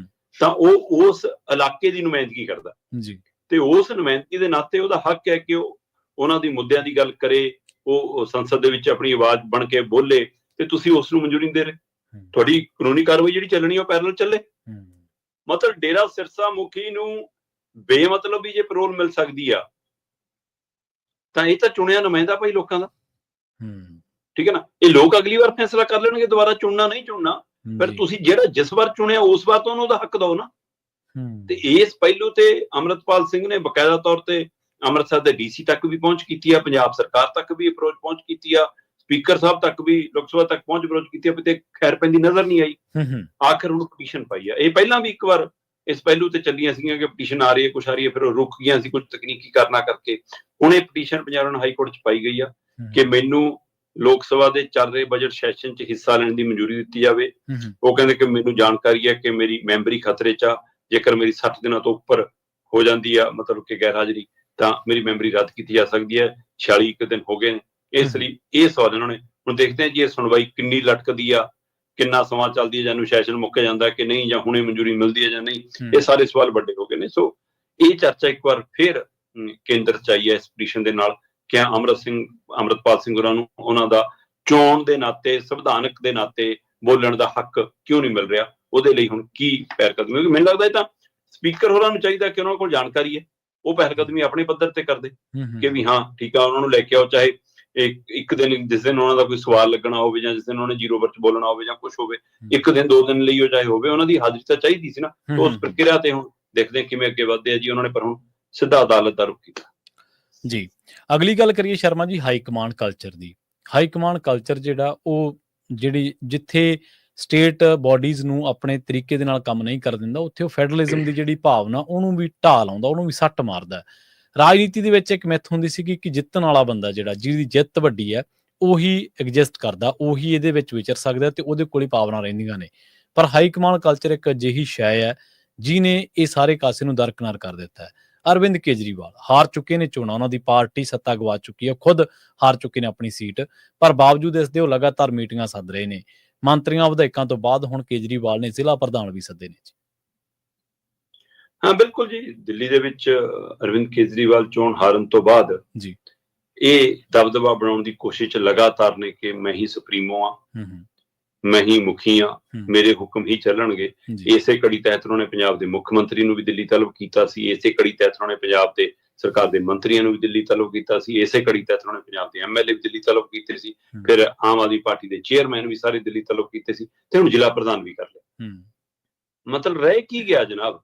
Speaker 2: ਤਾਂ ਉਹ ਉਸ ਇਲਾਕੇ ਦੀ ਨੁਮਾਇੰਦਗੀ ਕਰਦਾ ਜੀ ਤੇ ਉਸ ਨੁਮਾਇੰਦਗੀ ਦੇ ਨਾਤੇ ਉਹਦਾ ਹੱਕ ਹੈ ਕਿ ਉਹ ਉਹਨਾਂ ਦੀ ਮੁੱਦਿਆਂ ਦੀ ਗੱਲ ਕਰੇ, ਉਹ ਸੰਸਦ ਦੇ ਵਿੱਚ ਆਪਣੀ ਆਵਾਜ਼ ਬਣ ਕੇ ਬੋਲੇ ਤੇ ਤੁਸੀਂ ਉਸ ਨੂੰ ਮਨਜ਼ੂਰੀ ਦੇ ਰਹੇ। ਤੁਹਾਡੀ ਕਾਨੂੰਨੀ ਕਾਰਵਾਈ ਜਿਹੜੀ ਚੱਲਣੀ ਉਹ ਪੈਰਲਲ ਚੱਲੇ। ਮਤਲਬ ਡੇਰਾ ਸਿਰਸਾ ਮੁਖੀ ਨੂੰ ਬੇਮਤਲਬ ਵੀ ਜੇ ਪੈਰੋਲ ਮਿਲ ਸਕਦੀ ਆ ਤਾਂ ਇਹ ਤਾਂ ਚੁਣਿਆ ਨੁਮਾਇੰਦਾ ਭਾਈ ਲੋਕਾਂ ਦਾ, ਠੀਕ ਹੈ ਨਾ। ਇਹ ਲੋਕ ਅਗਲੀ ਵਾਰ ਫੈਸਲਾ ਕਰ ਲੈਣਗੇ ਦੁਬਾਰਾ ਚੁਣਨਾ ਨਹੀਂ ਚੁਣਨਾ, ਪਰ ਤੁਸੀਂ ਜਿਹੜਾ ਜਿਸ ਵਾਰ ਚੁਣਿਆ ਉਸ ਵਾਰ ਤਾਂ ਉਹਨੂੰ ਉਹਦਾ ਹੱਕ ਦਿਓ ਨਾ। ਤੇ ਇਸ ਪਹਿਲੂ ਤੇ ਅੰਮ੍ਰਿਤਪਾਲ ਸਿੰਘ ਨੇ ਬਕਾਇਦਾ ਤੌਰ ਤੇ ਅੰਮ੍ਰਿਤਸਰ ਦੇ ਡੀਸੀ ਤੱਕ ਵੀ ਪਹੁੰਚ ਕੀਤੀ ਆ, ਪੰਜਾਬ ਸਰਕਾਰ ਤੱਕ ਵੀ ਅਪਰੋਚ ਪਹੁੰਚ ਕੀਤੀ ਆ, ਸਪੀਕਰ ਸਾਹਿਬ ਤੱਕ ਵੀ, ਲੋਕ ਸਭਾ ਤੱਕ ਪਹੁੰਚ ਅਪਰੋਚ ਕੀਤੀ ਆ, ਤੇ ਖੈਰ ਪੈਂਦੀ ਨਜ਼ਰ ਨਹੀਂ ਆਈ। ਆਖਿਰ ਉਹਨੂੰ ਪਟੀਸ਼ਨ ਪਾਈ ਆ। ਇਹ ਪਹਿਲਾਂ ਵੀ ਇੱਕ ਵਾਰ ਇਸ ਪਹਿਲੂ ਤੇ ਚੱਲੀਆਂ ਸੀਗੀਆਂ ਕਿ ਪਟੀਸ਼ਨ ਆ ਰਹੀ ਹੈ, ਕੁਛ ਆ ਰਹੀ ਹੈ, ਫਿਰ ਉਹ ਰੁਕ ਗਈਆਂ ਸੀ ਕੁਝ ਤਕਨੀਕੀ ਕਾਰਨਾਂ ਕਰਕੇ। ਹੁਣ ਇਹ ਪਟੀਸ਼ਨ ਪੰਜਾਬ ਹਾਈ ਕੋਰਟ 'ਚ ਪਾਈ ਗਈ ਆ ਕਿ ਮੈਨੂੰ ਲੋਕ ਸਭਾ ਦੇ ਚੱਲ ਰਹੇ ਬਜਟ ਸੈਸ਼ਨ 'ਚ ਹਿੱਸਾ ਲੈਣ ਦੀ ਮਨਜ਼ੂਰੀ ਦਿੱਤੀ ਜਾਵੇ। ਉਹ ਕਹਿੰਦੇ ਕਿ ਮੈਨੂੰ ਜਾਣਕਾਰੀ ਹੈ ਕਿ ਮੇਰੀ ਮੈਂਬਰੀ ਖਤਰੇ 'ਚ ਆ, ਜੇਕਰ ਮੇਰੀ 60 ਦਿਨਾਂ ਤੋਂ ਉੱਪਰ ਹੋ ਜਾਂਦੀ ਆ ਮਤਲਬ ਕਿ ਗੈਰ ਹਾਜ਼ਰੀ ਤਾਂ ਮੇਰੀ ਮੈਂਬਰੀ ਰੱਦ ਕੀਤੀ ਜਾ ਸਕਦੀ ਹੈ। 46 ਦਿਨ ਹੋ ਗਏ ਨੇ, ਇਸ ਲਈ ਇਹ ਸਵਾਲ ਇਹਨਾਂ ਨੇ। ਹੁਣ ਦੇਖਦੇ ਹਾਂ ਜੀ ਇਹ ਸੁਣਵਾਈ ਕਿੰਨੀ ਲਟਕਦੀ ਆ, ਕਿੰਨਾ ਸਮਾਂ ਚੱਲਦੀ ਹੈ, ਜਾਂ ਸੈਸ਼ਨ ਮੁੱਕ ਜਾਂਦਾ ਕਿ ਨਹੀਂ, ਜਾਂ ਹੁਣੇ ਮਨਜ਼ੂਰੀ ਮਿਲਦੀ ਹੈ ਜਾਂ ਨਹੀਂ। ਇਹ ਸਾਰੇ ਸਵਾਲ ਵੱਡੇ ਹੋ ਗਏ ਨੇ। ਸੋ ਇਹ ਚਰਚਾ ਇੱਕ ਵਾਰ ਫਿਰ ਕੇਂਦਰ 'ਚ ਆਈ ਹੈ ਇਸ ਪਟੀਸ਼ਨ ਦੇ ਨਾਲ ਕਿ ਅੰਮ੍ਰਿਤਪਾਲ ਸਿੰਘ ਹੋਰਾਂ ਨੂੰ ਉਹਨਾਂ ਦਾ ਚੋਣ ਦੇ ਨਾਤੇ, ਸੰਵਿਧਾਨਕ ਦੇ ਨਾਤੇ ਬੋਲਣ ਦਾ ਹੱਕ ਕਿਉਂ ਨਹੀਂ ਮਿਲ ਰਿਹਾ, ਉਹਦੇ ਲਈ ਹੁਣ ਕੀ ਪਹਿਲਕਦਮੀ। ਕਿਉਂਕਿ ਮੈਨੂੰ ਲੱਗਦਾ ਇਹ ਤਾਂ ਸਪੀਕਰ ਹੋਰਾਂ ਨੂੰ ਚਾਹੀਦਾ ਕਿ ਉਹਨਾਂ ਕੋਲ ਜਾਣਕਾਰੀ ਹੈ, ਉਹ ਪਹਿਲਕਦਮੀ ਆਪਣੇ ਪੱਧਰ ਤੇ ਕਰਦੇ ਕਿ ਵੀ ਹਾਂ ਠੀਕ ਆ ਉਹਨਾਂ ਨੂੰ ਲੈ ਕੇ ਆਓ, ਚਾਹੇ ਇੱਕ ਦਿਨ ਜਿਸ ਦਿਨ ਉਹਨਾਂ ਦਾ ਕੋਈ ਸਵਾਲ ਲੱਗਣਾ ਹੋਵੇ ਜਾਂ ਜਿਸ ਦਿਨ ਉਹਨਾਂ ਨੇ ਜ਼ੀਰੋ ਵਰਚ ਬੋਲਣਾ ਹੋਵੇ ਜਾਂ ਕੁਝ ਹੋਵੇ, ਇੱਕ ਦਿਨ 2 ਦਿਨ ਲਈ ਉਹ ਚਾਹੇ ਹੋਵੇ, ਉਹਨਾਂ ਦੀ ਹਾਜ਼ਰੀ ਤਾਂ ਚਾਹੀਦੀ ਸੀ ਨਾ। ਉਸ ਪ੍ਰਕਿਰਿਆ ਤੇ ਹੁਣ ਦੇਖਦੇ ਕਿਵੇਂ ਅੱਗੇ ਵਧਦੇ ਆ ਜੀ। ਉਹਨਾਂ ਨੇ ਪਰ ਹੁਣ ਸਿੱਧਾ ਅਦਾਲਤ ਦਾ ਰੁਖ ਕੀਤਾ ਜੀ। ਅਗਲੀ ਗੱਲ ਕਰੀਏ Sharma ji high command culture ਦੀ। ਹਾਈ ਕਮਾਂਡ ਕਲਚਰ ਜਿਹੜਾ ਉਹ ਜਿੱਥੇ ਸਟੇਟ ਬਾਡੀਜ਼ ਨੂੰ ਆਪਣੇ ਤਰੀਕੇ ਦੇ ਨਾਲ ਕੰਮ ਨਹੀਂ ਕਰ ਦਿੰਦਾ, ਉੱਥੇ ਉਹ ਫੈਡਰਲਿਜ਼ਮ ਦੀ ਜਿਹੜੀ ਭਾਵਨਾ ਉਹਨੂੰ ਵੀ ਢਾਹ ਲਾਉਂਦਾ, ਉਹਨੂੰ ਵੀ ਸੱਟ ਮਾਰਦਾ। ਰਾਜਨੀਤੀ ਦੇ ਵਿੱਚ ਇੱਕ ਮਿੱਥ ਹੁੰਦੀ ਸੀ ਕਿ ਜਿੱਤਣ ਵਾਲਾ ਬੰਦਾ ਜਿਹੜਾ ਜਿਹਦੀ ਜਿੱਤ ਵੱਡੀ ਹੈ ਉਹੀ ਐਗਜ਼ਿਸਟ ਕਰਦਾ, ਉਹੀ ਇਹਦੇ ਵਿੱਚ ਵਿਚਰ ਸਕਦਾ ਤੇ ਉਹਦੇ ਕੋਲ ਹੀ ਪਾਵਰਾਂ ਰਹਿੰਦੀਆਂ ਨੇ। ਪਰ ਹਾਈ ਕਮਾਂਡ ਕਲਚਰ ਇੱਕ ਅਜਿਹੀ ਸ਼ੈ ਹੈ ਜਿਹਨੇ ਇਹ ਸਾਰੇ ਕਾਸੇ ਨੂੰ ਦਰਕਨਾਰ ਕਰ ਦਿੱਤਾ ਹੈ। ਅਰਵਿੰਦ ਕੇਜਰੀਵਾਲ ਹਾਰ ਚੁੱਕੇ ਨੇ ਚੋਣਾਂ, ਉਹਨਾਂ ਦੀ ਪਾਰਟੀ ਸੱਤਾ ਗਵਾ ਚੁੱਕੀ ਹੈ, ਖੁਦ ਹਾਰ ਚੁੱਕੇ ਨੇ ਆਪਣੀ ਸੀਟ, ਪਰ ਬਾਵਜੂਦ ਇਸ ਦੇ ਉਹ ਲਗਾਤਾਰ ਮੀਟਿੰਗਾਂ ਸੱਦ ਰਹੇ ਨੇ। ਮੰਤਰੀਆਂ ਵਿਧਾਇਕਾਂ ਤੋਂ ਬਾਅਦ ਹੁਣ ਕੇਜਰੀਵਾਲ ਨੇ ਜ਼ਿਲ੍ਹਾ ਪ੍ਰਧਾਨ ਵੀ ਸੱਦੇ ਨੇ। ਹਾਂ ਬਿਲਕੁਲ ਜੀ। ਦਿੱਲੀ ਦੇ ਵਿੱਚ ਅਰਵਿੰਦ ਕੇਜਰੀਵਾਲ ਚੋਣ ਹਾਰਨ ਤੋਂ ਬਾਅਦ ਜੀ ਇਹ ਦਬਦਬਾ ਬਣਾਉਣ ਦੀ ਕੋਸ਼ਿਸ਼ 'ਚ ਲਗਾਤਾਰ ਨੇ ਕਿ ਮੈਂ ਹੀ ਸੁਪਰੀਮੋ ਆ, ਮੈਂ ਹੀ ਮੁਖੀ ਆ, ਮੇਰੇ ਹੁਕਮ ਹੀ ਚੱਲਣਗੇ। ਇਸੇ ਕੜੀ ਤਹਿਤ ਉਹਨਾਂ ਨੇ ਪੰਜਾਬ ਦੇ ਮੁੱਖ ਮੰਤਰੀ ਨੂੰ ਵੀ ਦਿੱਲੀ ਤਲਬ ਕੀਤਾ ਸੀ, ਇਸੇ ਕੜੀ ਤਹਿਤ ਉਹਨਾਂ ਨੇ ਪੰਜਾਬ ਦੇ ਸਰਕਾਰ ਦੇ ਮੰਤਰੀਆਂ ਨੂੰ ਵੀ ਦਿੱਲੀ ਤਲਬ ਕੀਤਾ ਸੀ, ਇਸੇ ਕੜੀ ਤਹਿਤ ਉਹਨਾਂ ਨੇ ਪੰਜਾਬ ਦੇ MLA ਵੀ ਦਿੱਲੀ ਤਲਬ ਕੀਤੇ ਸੀ, ਫਿਰ ਆਮ ਆਦਮੀ ਪਾਰਟੀ ਦੇ ਚੇਅਰਮੈਨ ਵੀ ਸਾਰੇ ਦਿੱਲੀ ਤਲਬ ਕੀਤੇ ਸੀ, ਤੇ ਹੁਣ ਜ਼ਿਲ੍ਹਾ ਪ੍ਰਧਾਨ ਵੀ ਕਰ ਲਿਆ। ਮਤਲਬ ਰਹਿ ਕੀ ਗਿਆ ਜਨਾਬ?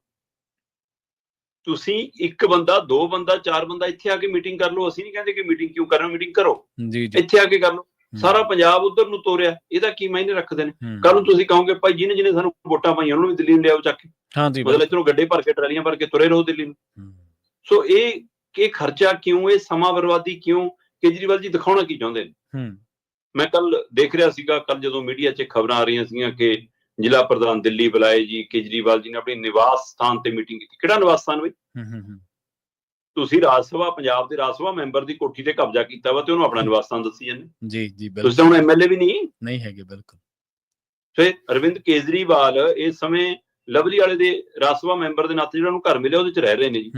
Speaker 2: ਤੁਸੀਂ ਇੱਕ ਬੰਦਾ, ਦੋ ਬੰਦਾ, ਚਾਰ ਬੰਦਾ ਇੱਥੇ ਆ ਕੇ ਮੀਟਿੰਗ ਕਰ ਲਓ। ਅਸੀਂ ਨਹੀਂ ਕਹਿੰਦੇ ਕਿ ਮੀਟਿੰਗ ਕਿਉਂ ਕਰਨਾ, ਮੀਟਿੰਗ ਕਰੋ, ਇੱਥੇ ਆ ਕੇ ਕਰ ਲਓ। ਸਾਰਾ ਪੰਜਾਬ ਉਧਰ ਨੂੰ ਤੋਰਿਆ, ਇਹਦਾ ਕੀ ਮਾਇਨੇ ਰੱਖਦੇ ਨੇ? ਕੱਲ ਨੂੰ ਤੁਸੀਂ ਕਹੋਗੇ ਭਾਈ ਜਿਹਨੇ ਜਿਹਨੇ ਸਾਨੂੰ ਵੋਟਾਂ ਪਾਈਆਂ ਉਹਨੂੰ ਵੀ ਦਿੱਲੀ ਨੂੰ ਲਿਆਓ ਚੱਕ ਕੇ, ਮਤਲਬ ਇੱਧਰੋਂ ਗੱਡੇ ਭਰ ਕੇ, ਟਰਾਲੀਆਂ ਭਰ ਕੇ ਤੁਰੇ ਰਹੋ ਦਿੱਲੀ ਨੂੰ। ਸੋ ਇਹ ਖਰਚਾ ਕਿਉਂ, ਇਹ ਸਮਾਂ ਬਰਬਾਦੀ ਕਿਉਂ? ਕੇਜਰੀਵਾਲ ਜੀ ਦਿਖਾਉਣਾ ਕੀ ਚਾਹੁੰਦੇ ਨੇ? ਮੈਂ ਕੱਲ ਦੇਖ ਰਿਹਾ ਸੀਗਾ, ਕੱਲ ਜਦੋਂ ਮੀਡੀਆ 'ਚ ਖਬਰਾਂ ਆ ਰਹੀਆਂ ਸੀਗੀਆਂ ਕਿ ਜ਼ਿਲ੍ਹਾ ਪ੍ਰਧਾਨ ਦਿੱਲੀ ਬੁਲਾਏ ਜੀ, ਕੇਜਰੀਵਾਲ ਜੀ ਨੇ ਆਪਣੀ ਨਿਵਾਸ ਸਥਾਨ ਤੇ ਮੀਟਿੰਗ ਕੀਤੀ। ਕਿਹੜਾ ਨਿਵਾਸ ਸਥਾਨ ਬਈ? ਤੁਸੀਂ ਰਾਜ ਸਭਾ, ਪੰਜਾਬ ਦੇ ਰਾਜ ਸਭਾ ਮੈਂਬਰ ਦੀ ਕੋਠੀ ਤੇ ਕਬਜ਼ਾ ਕੀਤਾ ਵਾ ਤੇ ਉਹਨੂੰ ਆਪਣਾ ਨਿਵਾਸ ਸਥਾਨ ਦੱਸੀ ਜਾਂਦੇ।
Speaker 1: ਜੀ
Speaker 2: ਤੁਸੀਂ ਤਾਂ ਹੁਣ MLA ਵੀ ਨਹੀਂ
Speaker 1: ਹੈਗੇ। ਬਿਲਕੁਲ।
Speaker 2: ਤੇ ਅਰਵਿੰਦ ਕੇਜਰੀਵਾਲ ਇਸ ਸਮੇਂ ਲਵਲੀ ਵਾਲੇ ਦੇ ਰਾਜ ਸਭਾ ਮੈਂਬਰ ਦੇ ਨਾਤੇ ਜਿਹੜਾ ਉਹਨੂੰ ਘਰ ਮਿਲਿਆ ਉਹਦੇ 'ਚ ਰਹਿ ਰਹੇ ਨੇ ਜੀ।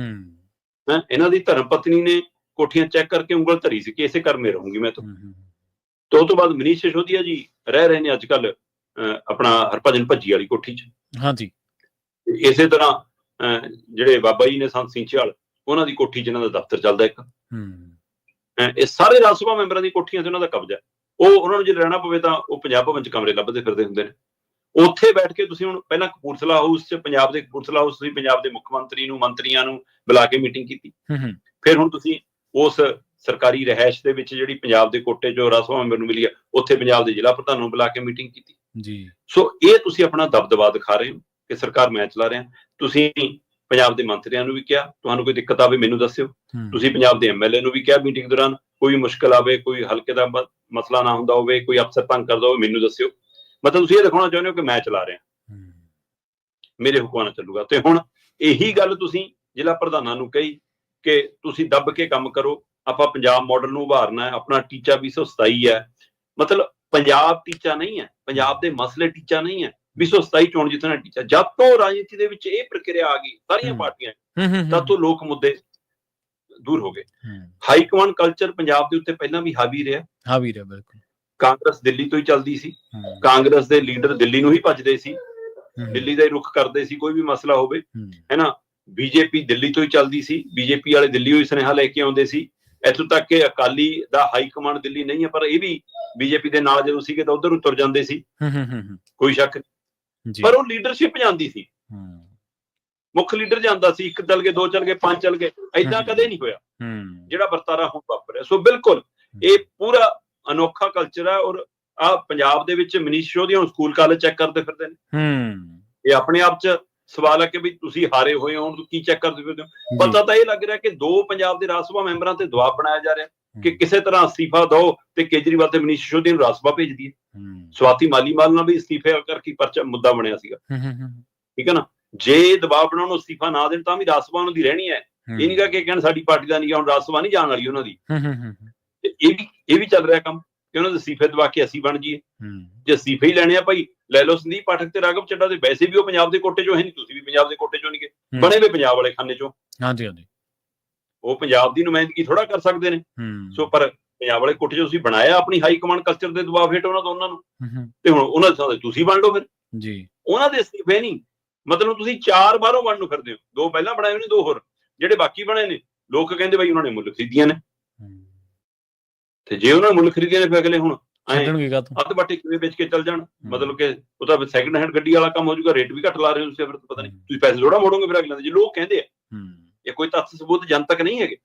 Speaker 2: ਇਹਨਾਂ ਦੀ ਧਰਮ ਪਤਨੀ ਨੇ ਕੋਠੀਆਂ ਚੈੱਕ ਕਰਕੇ ਉਂਗਲ ਧਰੀ ਸੀ ਕਿ ਇਸੇ ਘਰ ਮੇ ਰਹੂੰਗੀ ਮੈਂ। ਤੋਂ ਉਹ ਤੋਂ ਬਾਅਦ ਮਨੀਸ਼ ਸਿਸੋਦੀਆ ਜੀ ਰਹਿ ਰਹੇ ਨੇ ਅੱਜ ਕੱਲ ਆਪਣਾ ਹਰਭਜਨ ਭੱਜੀ ਵਾਲੀ ਕੋਠੀ 'ਚ। ਹਾਂਜੀ। ਇਸੇ ਤਰ੍ਹਾਂ ਜਿਹੜੇ ਬਾਬਾ ਜੀ ਨੇ ਸੰਤ ਸਿੰਚੇਵਾਲ, ਉਹਨਾਂ ਦੀ ਕੋਠੀ 'ਚ ਇਹਨਾਂ ਦਾ ਦਫ਼ਤਰ ਚੱਲਦਾ ਇੱਕ। ਇਹ ਸਾਰੇ ਰਾਜ ਸਭਾ ਮੈਂਬਰਾਂ ਦੀ ਕੋਠੀਆਂ ਤੇ ਉਹਨਾਂ ਦਾ ਕਬਜ਼ਾ। ਉਹਨਾਂ ਨੂੰ ਜੇ ਰਹਿਣਾ ਪਵੇ ਤਾਂ ਉਹ ਪੰਜਾਬ ਭਵਨ 'ਚ ਕਮਰੇ ਲੱਭਦੇ ਫਿਰਦੇ ਹੁੰਦੇ ਨੇ। ਉੱਥੇ ਬੈਠ ਕੇ ਤੁਸੀਂ ਹੁਣ ਪਹਿਲਾਂ ਕਪੂਰਥਲਾ ਹਾਊਸ 'ਚ, ਪੰਜਾਬ ਦੇ ਕਪੂਰਥਲਾ ਹਾਊਸ, ਤੁਸੀਂ ਪੰਜਾਬ ਦੇ ਮੁੱਖ ਮੰਤਰੀ ਨੂੰ, ਮੰਤਰੀਆਂ ਨੂੰ ਬੁਲਾ ਕੇ ਮੀਟਿੰਗ ਕੀਤੀ। ਫਿਰ ਹੁਣ ਤੁਸੀਂ ਉਸ ਸਰਕਾਰੀ ਰਿਹਾਇਸ਼ ਦੇ ਵਿੱਚ ਜਿਹੜੀ ਪੰਜਾਬ ਦੇ ਕੋਟੇ 'ਚੋਂ ਰਾਜ ਸਭਾ ਮੈਂਬਰ ਨੂੰ ਮਿਲੀ ਆ, ਉੱਥੇ ਪੰਜਾਬ ਦੇ ਜ਼ਿਲ੍ਹਾ ਪ੍ਰਧਾਨ ਨੂੰ ਬੁਲਾ ਕੇ ਮੀਟਿੰਗ ਕੀਤੀ ਜੀ। ਸੋ ਇਹ ਤੁਸੀਂ ਆਪਣਾ ਦਬਦਬਾ ਦਿਖਾ ਰਹੇ ਹੋ ਕਿ ਸਰਕਾਰ ਮੈਂ ਚਲਾ ਰਿਹਾ। ਤੁਸੀਂ ਪੰਜਾਬ ਦੇ ਮੰਤਰੀਆਂ ਨੂੰ ਵੀ ਕਿਹਾ ਤੁਹਾਨੂੰ ਕੋਈ ਦਿੱਕਤ ਆਵੇ ਮੈਨੂੰ ਦੱਸਿਓ। ਤੁਸੀਂ ਪੰਜਾਬ ਦੇ MLA ਨੂੰ ਵੀ ਕਿਹਾ ਮੀਟਿੰਗ ਦੌਰਾਨ ਕੋਈ ਮੁਸ਼ਕਲ ਆਵੇ, ਕੋਈ ਹਲਕੇ ਦਾ ਮਸਲਾ ਨਾ ਹੁੰਦਾ ਹੋਵੇ, ਕੋਈ ਅਫਸਰ ਤੰਗ ਕਰਦਾ ਹੋਵੇ, ਮੈਨੂੰ ਦੱਸਿਓ। ਮਤਲਬ ਤੁਸੀਂ ਇਹ ਦਿਖਾਉਣਾ ਚਾਹੁੰਦੇ ਹੋ ਕਿ ਮੈਂ ਚਲਾ ਰਿਹਾ, ਮੇਰੇ ਹੁਕਮਾਂ ਨਾਲ ਚੱਲੂਗਾ। ਤੇ ਹੁਣ ਇਹੀ ਗੱਲ ਤੁਸੀਂ ਜ਼ਿਲ੍ਹਾ ਪ੍ਰਧਾਨਾਂ ਨੂੰ ਕਹੀ ਕਿ ਤੁਸੀਂ ਦੱਬ ਕੇ ਕੰਮ ਕਰੋ, ਆਪਾਂ ਪੰਜਾਬ ਮਾਡਲ ਨੂੰ ਉਭਾਰਨਾ ਹੈ, ਆਪਣਾ ਟੀਚਾ 227 ਹੈ। ਮਤਲਬ ਪੰਜਾਬ ਟੀਚਾ ਨਹੀਂ ਹੈ, ਪੰਜਾਬ ਦੇ ਮਸਲੇ ਟੀਚਾ ਨਹੀਂ ਹੈ, 227 ਚੋਣ ਜਿੱਤਣਾ ਟੀਚਾ। ਜਦ ਤੋਂ ਰਾਜਨੀਤੀ ਦੇ ਵਿੱਚ ਇਹ ਪ੍ਰਕਿਰਿਆ ਆ ਗਈ ਸਾਰੀਆਂ ਪਾਰਟੀਆਂ, ਤਦ ਤੋਂ ਲੋਕ ਮੁੱਦੇ ਦੂਰ ਹੋ ਗਏ। ਹਾਈ ਕਮਾਂਡ ਕਲਚਰ ਪੰਜਾਬ ਦੇ ਉੱਤੇ ਪਹਿਲਾਂ ਵੀ ਹਾਵੀ ਰਿਹਾ। ਬਿਲਕੁਲ। ਕਾਂਗਰਸ ਦਿੱਲੀ ਤੋਂ ਹੀ ਚੱਲਦੀ ਸੀ, ਕਾਂਗਰਸ ਦੇ ਲੀਡਰ ਦਿੱਲੀ ਨੂੰ ਹੀ ਭੱਜਦੇ ਸੀ, ਦਿੱਲੀ ਦਾ ਹੀ ਰੁਖ ਕਰਦੇ ਸੀ ਕੋਈ ਵੀ ਮਸਲਾ ਹੋਵੇ, ਹੈ ਨਾ। ਬੀਜੇਪੀ ਦਿੱਲੀ ਤੋਂ ਹੀ ਚੱਲਦੀ ਸੀ, ਬੀਜੇਪੀ ਵਾਲੇ ਦਿੱਲੀ ਹੋਈ ਸੁਨੇਹਾ ਲੈ ਕੇ ਆਉਂਦੇ ਸੀ। ਇੱਥੋਂ ਤੱਕ ਕਿ ਅਕਾਲੀ ਦਾ ਹਾਈ ਕਮਾਂਡ ਦਿੱਲੀ ਨਹੀਂ ਹੈ, ਪਰ ਇਹ ਵੀ ਬੀਜੇਪੀ ਦੇ ਨਾਲ ਜਦੋਂ ਸੀਗੇ ਤਾਂ ਉਧਰ ਨੂੰ ਤੁਰ ਜਾਂਦੇ ਸੀ, ਕੋਈ ਸ਼ੱਕ ਨਹੀਂ। ਪਰ ਉਹ ਲੀਡਰਸ਼ਿਪ ਜਾਂਦੀ ਸੀ, ਮੁੱਖ ਲੀਡਰ ਜਾਂਦਾ ਸੀ। ਇੱਕ ਚੱਲ ਗਏ, ਦੋ ਚੱਲ ਗਏ, ਪੰਜ ਚੱਲ ਗਏ, ਏਦਾਂ ਕਦੇ ਨਹੀਂ ਹੋਇਆ ਜਿਹੜਾ ਵਰਤਾਰਾ ਹੁਣ ਵਾਪਰਿਆ। ਸੋ ਬਿਲਕੁਲ ਇਹ ਪੂਰਾ ਅਨੋਖਾ ਕਲਚਰ ਹੈ। ਔਰ ਆ ਪੰਜਾਬ ਦੇ ਵਿੱਚ ਮਨੀਸ਼ ਸਿਸੋਦੀਆ ਹੁਣ ਸਕੂਲ ਕਾਲਜ ਚੈੱਕ ਕਰਦੇ ਫਿਰਦੇ ਨੇ। ਇਹ ਆਪਣੇ ਆਪ 'ਚ ਸਵਾਲ ਹੈ ਕਿ ਵੀ ਤੁਸੀਂ ਹਾਰੇ ਹੋਏ ਹੋ, ਕੀ ਚੈੱਕ ਕਰਦੇ ਫਿਰਦੇ ਹੋ? ਪਤਾ ਤਾਂ ਇਹ ਲੱਗ ਰਿਹਾ ਕਿ ਦੋ ਪੰਜਾਬ ਦੇ ਰਾਜ ਸਭਾ ਮੈਂਬਰਾਂ ਤੇ ਦਬਾਅ ਬਣਾਇਆ ਜਾ ਰਿਹਾ ਕਿ ਕਿਸੇ ਤਰ੍ਹਾਂ ਅਸਤੀਫਾ ਦਿਓ ਤੇ ਕੇਜਰੀਵਾਲ ਤੇ ਮਨੀਸ਼ ਸਿਸੋਦੀਆ ਨੂੰ ਰਾਜ ਸਭਾ ਭੇਜ ਦਈਏ। ਸਵਾਤੀ ਮਾਲੀਵਾਲ ਨਾਲ ਵੀ ਅਸਤੀਫੇ ਕਰਕੇ ਪਰਚਾ ਮੁੱਦਾ ਬਣਿਆ ਸੀਗਾ, ਠੀਕ ਹੈ ਨਾ। ਜੇ ਦਬਾਅ ਬਣਾਉਣ ਨੂੰ ਅਸਤੀਫਾ ਨਾ ਦੇਣ ਤਾਂ ਵੀ ਰਾਜ ਸਭਾ ਉਹਨਾਂ ਦੀ ਰਹਿਣੀ ਹੈ। ਇਹ ਨਹੀਂ ਕਿ ਕਹਿਣ ਸਾਡੀ ਪਾਰਟੀ ਦਾ ਨਹੀਂ ਗਾ, ਹੁਣ ਰਾਜ ਸਭਾ ਨਹੀਂ ਜਾਣ ਵਾਲੀ ਉਹਨਾਂ ਦੀ। ਤੇ ਇਹ ਵੀ ਚੱਲ ਰਿਹਾ ਕੰਮ ਕਿ ਉਹਨਾਂ ਦੇ ਅਸਤੀਫੇ ਦਵਾ ਕੇ ਅਸੀਂ ਬਣ ਜਾਈਏ। ਜੇ ਅਸਤੀਫੇ ਹੀ ਲੈਣੇ ਆ ਭਾਈ, ਲੈ ਲਓ ਸੰਦੀਪ ਪਾਠਕ ਤੇ ਰਾਘਵ ਚੱਡਾ ਦੇ। ਵੈਸੇ ਵੀ ਉਹ ਪੰਜਾਬ ਦੇ ਕੋਟੇ ਚੋਂ ਹੈ ਨਹੀਂ, ਤੁਸੀਂ ਵੀ ਪੰਜਾਬ ਦੇ ਕੋਟੇ ਚੋਂ ਨਹੀਂ ਗਏ, ਬਣੇ ਵੇ ਪੰਜਾਬ ਵਾਲੇ ਖਾਨੇ ਚੋਂ। ਉਹ ਪੰਜਾਬ ਦੀ ਨੁਮਾਇੰਦਗੀ ਥੋੜਾ ਕਰ ਸਕਦੇ ਨੇ। ਸੋ ਪਰ ਪੰਜਾਬ ਵਾਲੇ ਕੋਟੇ ਚੋਂ ਤੁਸੀਂ ਬਣਾਇਆ ਆਪਣੀ ਹਾਈ ਕਮਾਂਡ ਕਲਚਰ ਦੇ ਦਬਾਅ ਹੇਠ ਉਹਨਾਂ ਦੋਨਾਂ ਨੂੰ, ਤੇ ਹੁਣ ਉਹਨਾਂ ਦੇ ਤੁਸੀਂ ਬਣ ਲਓ ਫਿਰ ਜੀ। ਉਹਨਾਂ ਦੇ ਅਸਤੀਫੇ ਨਹੀਂ, ਮਤਲਬ ਤੁਸੀਂ 4 ਬਾਹਰੋਂ ਬਣਨ ਨੂੰ ਫਿਰਦੇ ਹੋ। 2 ਪਹਿਲਾਂ ਬਣਾਏ ਨੇ, 2 ਹੋਰ ਜਿਹੜੇ ਬਾਕੀ ਬਣੇ ਨੇ। ਲੋਕ ਕਹਿੰਦੇ ਬਾਈ ਉਹਨਾਂ ਨੇ ਮੁੱਲ ਖਰੀਦੀਆਂ ਨੇ, ਤੇ ਜੇ ਉਹਨਾਂ ਨੇ ਮੁੱਲ ਖਰੀਦੀਆਂ ਨੇ ਫਿਰ ਅਗਲੇ ਹੁਣ ਅੱਧ ਬਾਟੇ ਕਿਵੇਂ ਵੇਚ ਕੇ ਚੱਲ ਜਾਣ। ਮਤਲਬ ਕਿ ਉਹ ਤਾਂ ਸੈਕਿੰਡ ਹੈਂਡ ਗੱਡੀ ਵਾਲਾ ਕੰਮ ਹੋ ਜਾਊਗਾ, ਰੇਟ ਵੀ ਘੱਟ ਲਾ ਰਹੇ ਹੋ ਤੁਸੀਂ, ਫਿਰ ਪਤਾ ਨਹੀਂ ਤੁਸੀਂ ਪੈਸੇ ਥੋੜਾ ਮੋੜੋਗੇ ਫਿਰ ਅਗਲੇ ਦੇ। ਜੇ ਲੋਕ ਕਹਿੰਦੇ ਆ, ਇਹ ਕੋਈ ਤੱਥ ਸਬੂਤ ਜਨਤਕ ਨਹੀਂ ਹੈਗੇ,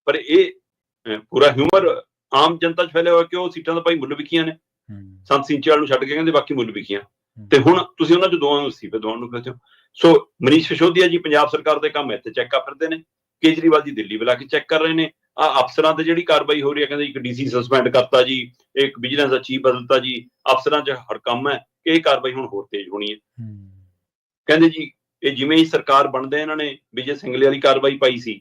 Speaker 2: ਪਰ ਇਹ ਪੂਰਾ ਹਿਊਮਰ ਆਮ ਜਨਤਾ 'ਚ ਫੈਲਿਆ ਹੋਇਆ ਕਿ ਉਹ ਸੀਟਾਂ ਤਾਂ ਭਾਈ ਮੁੱਲ ਵਿਕੀਆਂ ਨੇ। ਸੰਤ ਸਿੰਚੇਵਾਲ ਨੂੰ ਛੱਡ ਕੇ ਕਹਿੰਦੇ ਬਾਕੀ ਮੁੱਲ ਵਿਕੀਆਂ, ਤੇ ਹੁਣ ਤੁਸੀਂ ਉਹਨਾਂ 'ਚ ਦੋਵਾਂ ਨੂੰ ਅਸਤੀਫੇ ਦਵਾਉਣ ਨੂੰ ਫਿਰਦੇ ਹੋ। ਸੋ ਮਨੀਸ਼ ਸਿਸੋਦੀਆ ਜੀ ਪੰਜਾਬ ਸਰਕਾਰ ਦੇ ਕੰਮ ਇੱਥੇ ਚੈੱਕ ਕਰ ਫਿਰਦੇ ਨੇ, ਕੇਜਰੀਵਾਲ ਜੀ ਦਿੱਲੀ ਬੁਲਾ ਕੇ ਚੈੱਕ ਕਰ ਰਹੇ ਨੇ। ਆ ਅਫਸਰਾਂ ਤੇ ਜਿਹੜੀ ਕਾਰਵਾਈ ਹੋ ਰਹੀ ਹੈ, ਕਹਿੰਦੇ ਇੱਕ DC ਸਸਪੈਂਡ ਕਰਤਾ ਜੀ, ਇੱਕ ਵਿਜੀਲੈਂਸ ਦਾ ਚੀਫ ਬਦਲਤਾ ਜੀ। ਅਫਸਰਾਂ 'ਚ ਹੜਕੰਮ ਹੈ ਕਿ ਇਹ ਕਾਰਵਾਈ ਹੁਣ ਹੋਰ ਤੇਜ਼ ਹੋਣੀ ਹੈ। ਕਹਿੰਦੇ ਜੀ ਇਹ ਜਿਵੇਂ ਹੀ ਸਰਕਾਰ ਬਣਦੇ ਇਹਨਾਂ ਨੇ ਵਿਜੇ ਸਿੰਗਲੇ ਵਾਲੀ ਕਾਰਵਾਈ ਪਾਈ ਸੀ,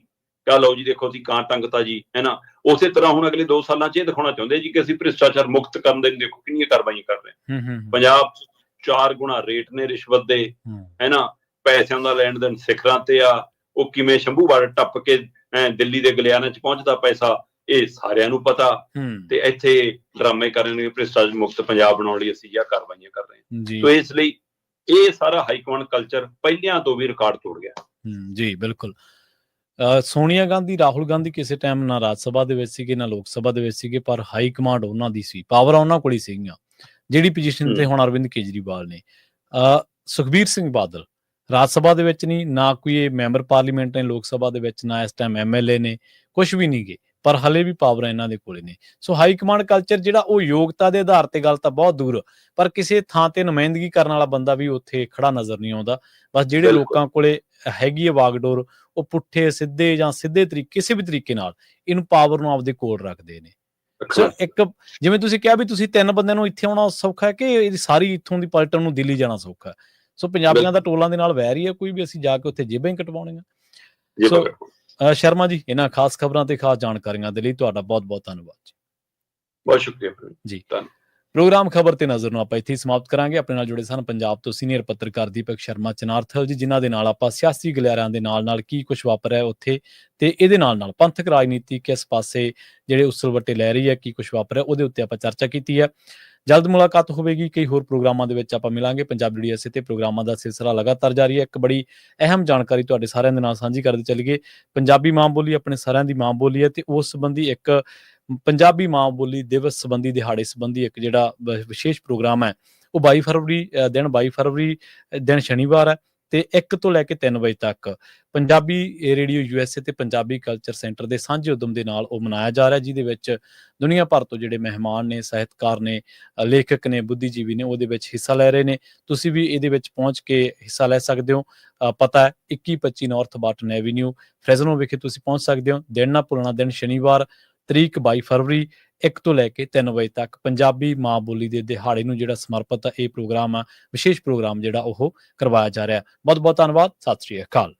Speaker 2: ਕਹ ਲਓ ਜੀ ਦੇਖੋ ਅਸੀਂ ਕਾਂ ਟੰਗਤਾ ਜੀ, ਹੈ ਨਾ। ਉਸੇ ਤਰ੍ਹਾਂ ਹੁਣ ਅਗਲੇ 2 ਸਾਲਾਂ 'ਚ ਇਹ ਦਿਖਾਉਣਾ ਚਾਹੁੰਦੇ ਜੀ ਕਿ ਅਸੀਂ ਭ੍ਰਿਸ਼ਟਾਚਾਰ ਮੁਕਤ ਕਰਨ ਦੇ ਦੇਖੋ ਕਿੰਨੀਆਂ ਕਾਰਵਾਈਆਂ ਕਰ ਰਹੇ ਹਾਂ। ਪੰਜਾਬ 'ਚ 4 ਗੁਣਾ ਰੇਟ ਨੇ ਰਿਸ਼ਵਤ ਦੇ, ਹੈ ਨਾ। ਪੈਸਿਆਂ ਦਾ ਲੈਣ ਦੇਣ ਸਿਖਰਾਂ ਤੇ ਆ। ਉਹ ਕਿਵੇਂ ਸ਼ੰਭੂ ਬਾਰਡਰ ਟੱਪ ਕੇ ਦਿੱਲੀ ਦੇ ਗਲਿਆਣੇ 'ਚ ਪਹੁੰਚਦਾ ਪੈਸਾ, ਇਹ ਸਾਰਿਆਂ ਨੂੰ ਪਤਾ
Speaker 1: ਹੂੰ
Speaker 2: ਤੇ ਇੱਥੇ ਡਰਾਮੇ ਕਰਨਗੇ ਭ੍ਰਿਸ਼ਟਾਚਾਰ ਮੁਕਤ ਪੰਜਾਬ ਬਣਾਉਣ ਲਈ ਅਸੀਂ ਇਹ ਕਾਰਵਾਈਆਂ ਕਰ ਰਹੇ ਹਾਂ।
Speaker 1: ਜੀ
Speaker 2: ਸੋ ਇਸ ਲਈ ਇਹ ਸਾਰਾ ਹਾਈਕਮਾਂਡ ਕਲਚਰ ਪਹਿਲਿਆਂ ਤੋਂ ਵੀ ਰਿਕਾਰਡ ਤੋੜ ਗਿਆ।
Speaker 1: ਜੀ ਬਿਲਕੁਲ। ਸੋਨੀਆ ਗਾਂਧੀ, ਰਾਹੁਲ ਗਾਂਧੀ ਕਿਸੇ ਟਾਈਮ ਨਾ ਰਾਜ ਸਭਾ ਦੇ ਵਿੱਚ ਸੀਗੇ, ਨਾ ਲੋਕ ਸਭਾ ਦੇ ਵਿੱਚ ਸੀਗੇ, ਪਰ ਹਾਈ ਕਮਾਂਡ ਉਹਨਾਂ ਦੀ ਸੀ, ਪਾਵਰਾਂ ਉਹਨਾਂ ਕੋਲ ਹੀ ਸੀਗੀਆਂ। ਜਿਹੜੀ ਪੋਜੀਸ਼ਨ ਤੇ ਹੁਣ ਅਰਵਿੰਦ ਕੇਜਰੀਵਾਲ ਨੇ। ਸੁਖਬੀਰ ਸਿੰਘ ਬਾਦਲ ਰਾਜ ਸਭਾ ਦੇ ਵਿੱਚ ਨਹੀਂ, ਨਾ ਕੋਈ ਇਹ ਮੈਂਬਰ ਪਾਰਲੀਮੈਂਟ ਨੇ ਲੋਕ ਸਭਾ ਦੇ ਵਿੱਚ, ਨਾ ਇਸ ਟਾਈਮ MLA ਨੇ, ਕੁਝ ਵੀ ਨਹੀਂ ਗੇ, ਪਰ ਹਲੇ ਵੀ ਪਾਵਰਾਂ ਇਹਨਾਂ ਦੇ ਕੋਲੇ ਨੇ। ਸੋ ਹਾਈ ਕਮਾਂਡ ਕਲਚਰ ਜਿਹੜਾ ਉਹ ਯੋਗਤਾ ਦੇ ਆਧਾਰ ਤੇ ਗੱਲ ਤਾਂ ਬਹੁਤ ਦੂਰ, ਪਰ ਕਿਸੇ ਥਾਂ ਤੇ ਨੁਮਾਇੰਦਗੀ ਕਰਨ ਵਾਲਾ ਬੰਦਾ ਵੀ ਉੱਥੇ ਖੜਾ ਨਜ਼ਰ ਨਹੀਂ ਆਉਂਦਾ। ਬਸ ਜਿਹੜੇ ਲੋਕਾਂ ਕੋਲੇ ਹੈਗੀ ਹੈ ਵਾਗਡੋਰ, ਉਹ ਪੁੱਠੇ ਸਿੱਧੇ ਜਾਂ ਸਿੱਧੇ ਤਰੀਕੇ ਕਿਸੇ ਵੀ ਤਰੀਕੇ ਨਾਲ ਇਹਨੂੰ ਪਾਵਰ ਨੂੰ ਆਪਦੇ ਕੋਲ ਰੱਖਦੇ ਨੇ। ਸੋ ਇੱਕ ਜਿਵੇਂ ਤੁਸੀਂ ਕਿਹਾ ਵੀ ਤੁਸੀਂ 3 ਬੰਦਿਆਂ ਨੂੰ ਇੱਥੇ ਆਉਣਾ ਸੌਖਾ ਹੈ ਕਿ ਇਹਦੀ ਸਾਰੀ ਇੱਥੋਂ ਦੀ ਪਲਟਨ ਨੂੰ ਦਿੱਲੀ ਜਾਣਾ ਸੌਖਾ ਹੈ। ਸੋ ਪੰਜਾਬੀਆਂ ਦਾ ਟੋਲਾਂ ਦੇ ਨਾਲ ਵੈਰ ਹੀ ਹੈ, ਕੋਈ ਵੀ ਅਸੀਂ ਜਾ ਕੇ ਉੱਥੇ ਜੇਬਾਂ ਹੀ ਕਟਵਾਉਣੀਆਂ। ਸੋ ਸ਼ਰਮਾ ਜੀ, ਇਹਨਾਂ ਖਾਸ ਖਬਰਾਂ ਤੇ ਖਾਸ ਜਾਣਕਾਰੀਆਂ ਦੇ ਲਈ ਤੁਹਾਡਾ ਬਹੁਤ ਬਹੁਤ ਧੰਨਵਾਦ ਜੀ।
Speaker 2: ਬਹੁਤ ਸ਼ੁਕਰੀਆ
Speaker 1: ਜੀ। ਪ੍ਰੋਗਰਾਮ ਖਬਰ ਤੇ ਨਜ਼ਰ ਨੂੰ ਆਪਾਂ ਇੱਥੇ ਹੀ ਸਮਾਪਤ ਕਰਾਂਗੇ। ਆਪਣੇ ਨਾਲ ਜੁੜੇ ਸਨ ਪੰਜਾਬ ਤੋਂ ਸੀਨੀਅਰ ਪੱਤਰਕਾਰ ਦੀਪਕ ਸ਼ਰਮਾ ਚਨਾਰਥਲ ਜੀ, ਜਿਨ੍ਹਾਂ ਦੇ ਨਾਲ ਆਪਾਂ ਸਿਆਸੀ ਗਲਿਆਰਿਆਂ ਦੇ ਨਾਲ ਕੀ ਕੁਝ ਵਾਪਰ ਰਿਹਾ ਉੱਥੇ, ਤੇ ਇਹਦੇ ਨਾਲ ਪੰਥਕ ਰਾਜਨੀਤੀ ਕਿਸ ਪਾਸੇ ਜਿਹੜੇ ਉਸਲਵੱਟੇ ਲੈ ਰਹੀ ਹੈ, ਕੀ ਕੁਝ ਵਾਪਰ ਰਿਹਾ, ਉਹਦੇ ਉੱਤੇ ਆਪਾਂ ਚਰਚਾ ਕੀਤੀ ਹੈ। ਜਲਦ ਮੁਲਾਕਾਤ ਹੋਵੇਗੀ, ਕਈ ਹੋਰ ਪ੍ਰੋਗਰਾਮਾਂ ਦੇ ਵਿੱਚ ਆਪਾਂ ਮਿਲਾਂਗੇ। ਪੰਜਾਬੀ DSA ਤੇ ਪ੍ਰੋਗਰਾਮਾਂ ਦਾ ਸਿਲਸਿਲਾ ਲਗਾਤਾਰ ਜਾਰੀ ਹੈ। ਇੱਕ ਬੜੀ ਅਹਿਮ ਜਾਣਕਾਰੀ ਤੁਹਾਡੇ ਸਾਰਿਆਂ ਦੇ ਨਾਲ ਸਾਂਝੀ ਕਰਦੇ ਚੱਲੀਏ। ਪੰਜਾਬੀ ਮਾਂ ਬੋਲੀ ਆਪਣੇ ਸਾਰਿਆਂ ਦੀ ਮਾਂ ਬੋਲੀ ਹੈ, ਤੇ ਉਸ ਸੰਬੰਧੀ ਇੱਕ ਪੰਜਾਬੀ ਮਾਂ ਬੋਲੀ ਦਿਵਸ ਸੰਬੰਧੀ, ਦਿਹਾੜੇ ਸੰਬੰਧੀ ਇੱਕ ਜਿਹੜਾ ਵਿਸ਼ੇਸ਼ ਪ੍ਰੋਗਰਾਮ ਹੈ, ਉਹ 22 ਫਰਵਰੀ ਦਿਨ ਸ਼ਨੀਵਾਰ ਹੈ, ਤੇ 1 ਤੋਂ ਲੈ ਕੇ 3 ਵਜੇ ਤੱਕ ਪੰਜਾਬੀ ਰੇਡੀਓ USA ਤੇ ਪੰਜਾਬੀ ਕਲਚਰ ਸੈਂਟਰ ਦੇ ਸਾਂਝੇ ਉਦਮ ਦੇ ਨਾਲ ਉਹ ਮਨਾਇਆ ਜਾ ਰਿਹਾ, ਜਿਹਦੇ ਵਿੱਚ ਦੁਨੀਆ ਭਰ ਤੋਂ ਜਿਹੜੇ ਮਹਿਮਾਨ ਨੇ, ਸਾਹਿਤਕਾਰ ਨੇ, ਲੇਖਕ ਨੇ, ਬੁੱਧੀਜੀਵੀ ਨੇ, ਉਹਦੇ ਵਿੱਚ ਹਿੱਸਾ ਲੈ ਰਹੇ ਨੇ। ਤੁਸੀਂ ਵੀ ਇਹਦੇ ਵਿੱਚ ਪਹੁੰਚ ਕੇ ਹਿੱਸਾ ਲੈ ਸਕਦੇ ਹੋ। ਪਤਾ ਹੈ 2125 ਨਾਰਥ ਬਾਟਨ ਐਵੀਨਿਊ ਫ੍ਰੈਜ਼ਨੋ ਵਿਖੇ ਤੁਸੀਂ ਪਹੁੰਚ ਸਕਦੇ ਹੋ। ਦਿਨ ਨਾ ਭੁੱਲਣਾ, ਦਿਨ ਸ਼ਨੀਵਾਰ, ਤਰੀਕ 22 ਫਰਵਰੀ, 1 ਤੋਂ ਲੈ ਕੇ 3 ਵਜੇ ਤੱਕ ਪੰਜਾਬੀ ਮਾਂ ਬੋਲੀ ਦੇ ਦਿਹਾੜੇ ਨੂੰ ਜਿਹੜਾ ਸਮਰਪਿਤ ਹੈ ਇਹ ਪ੍ਰੋਗਰਾਮ ਆ, ਵਿਸ਼ੇਸ਼ ਪ੍ਰੋਗਰਾਮ ਜਿਹੜਾ ਉਹ ਕਰਵਾਇਆ ਜਾ ਰਿਹਾ। ਬਹੁਤ ਬਹੁਤ ਧੰਨਵਾਦ। ਸਤਿ ਸ਼੍ਰੀ ਅਕਾਲ।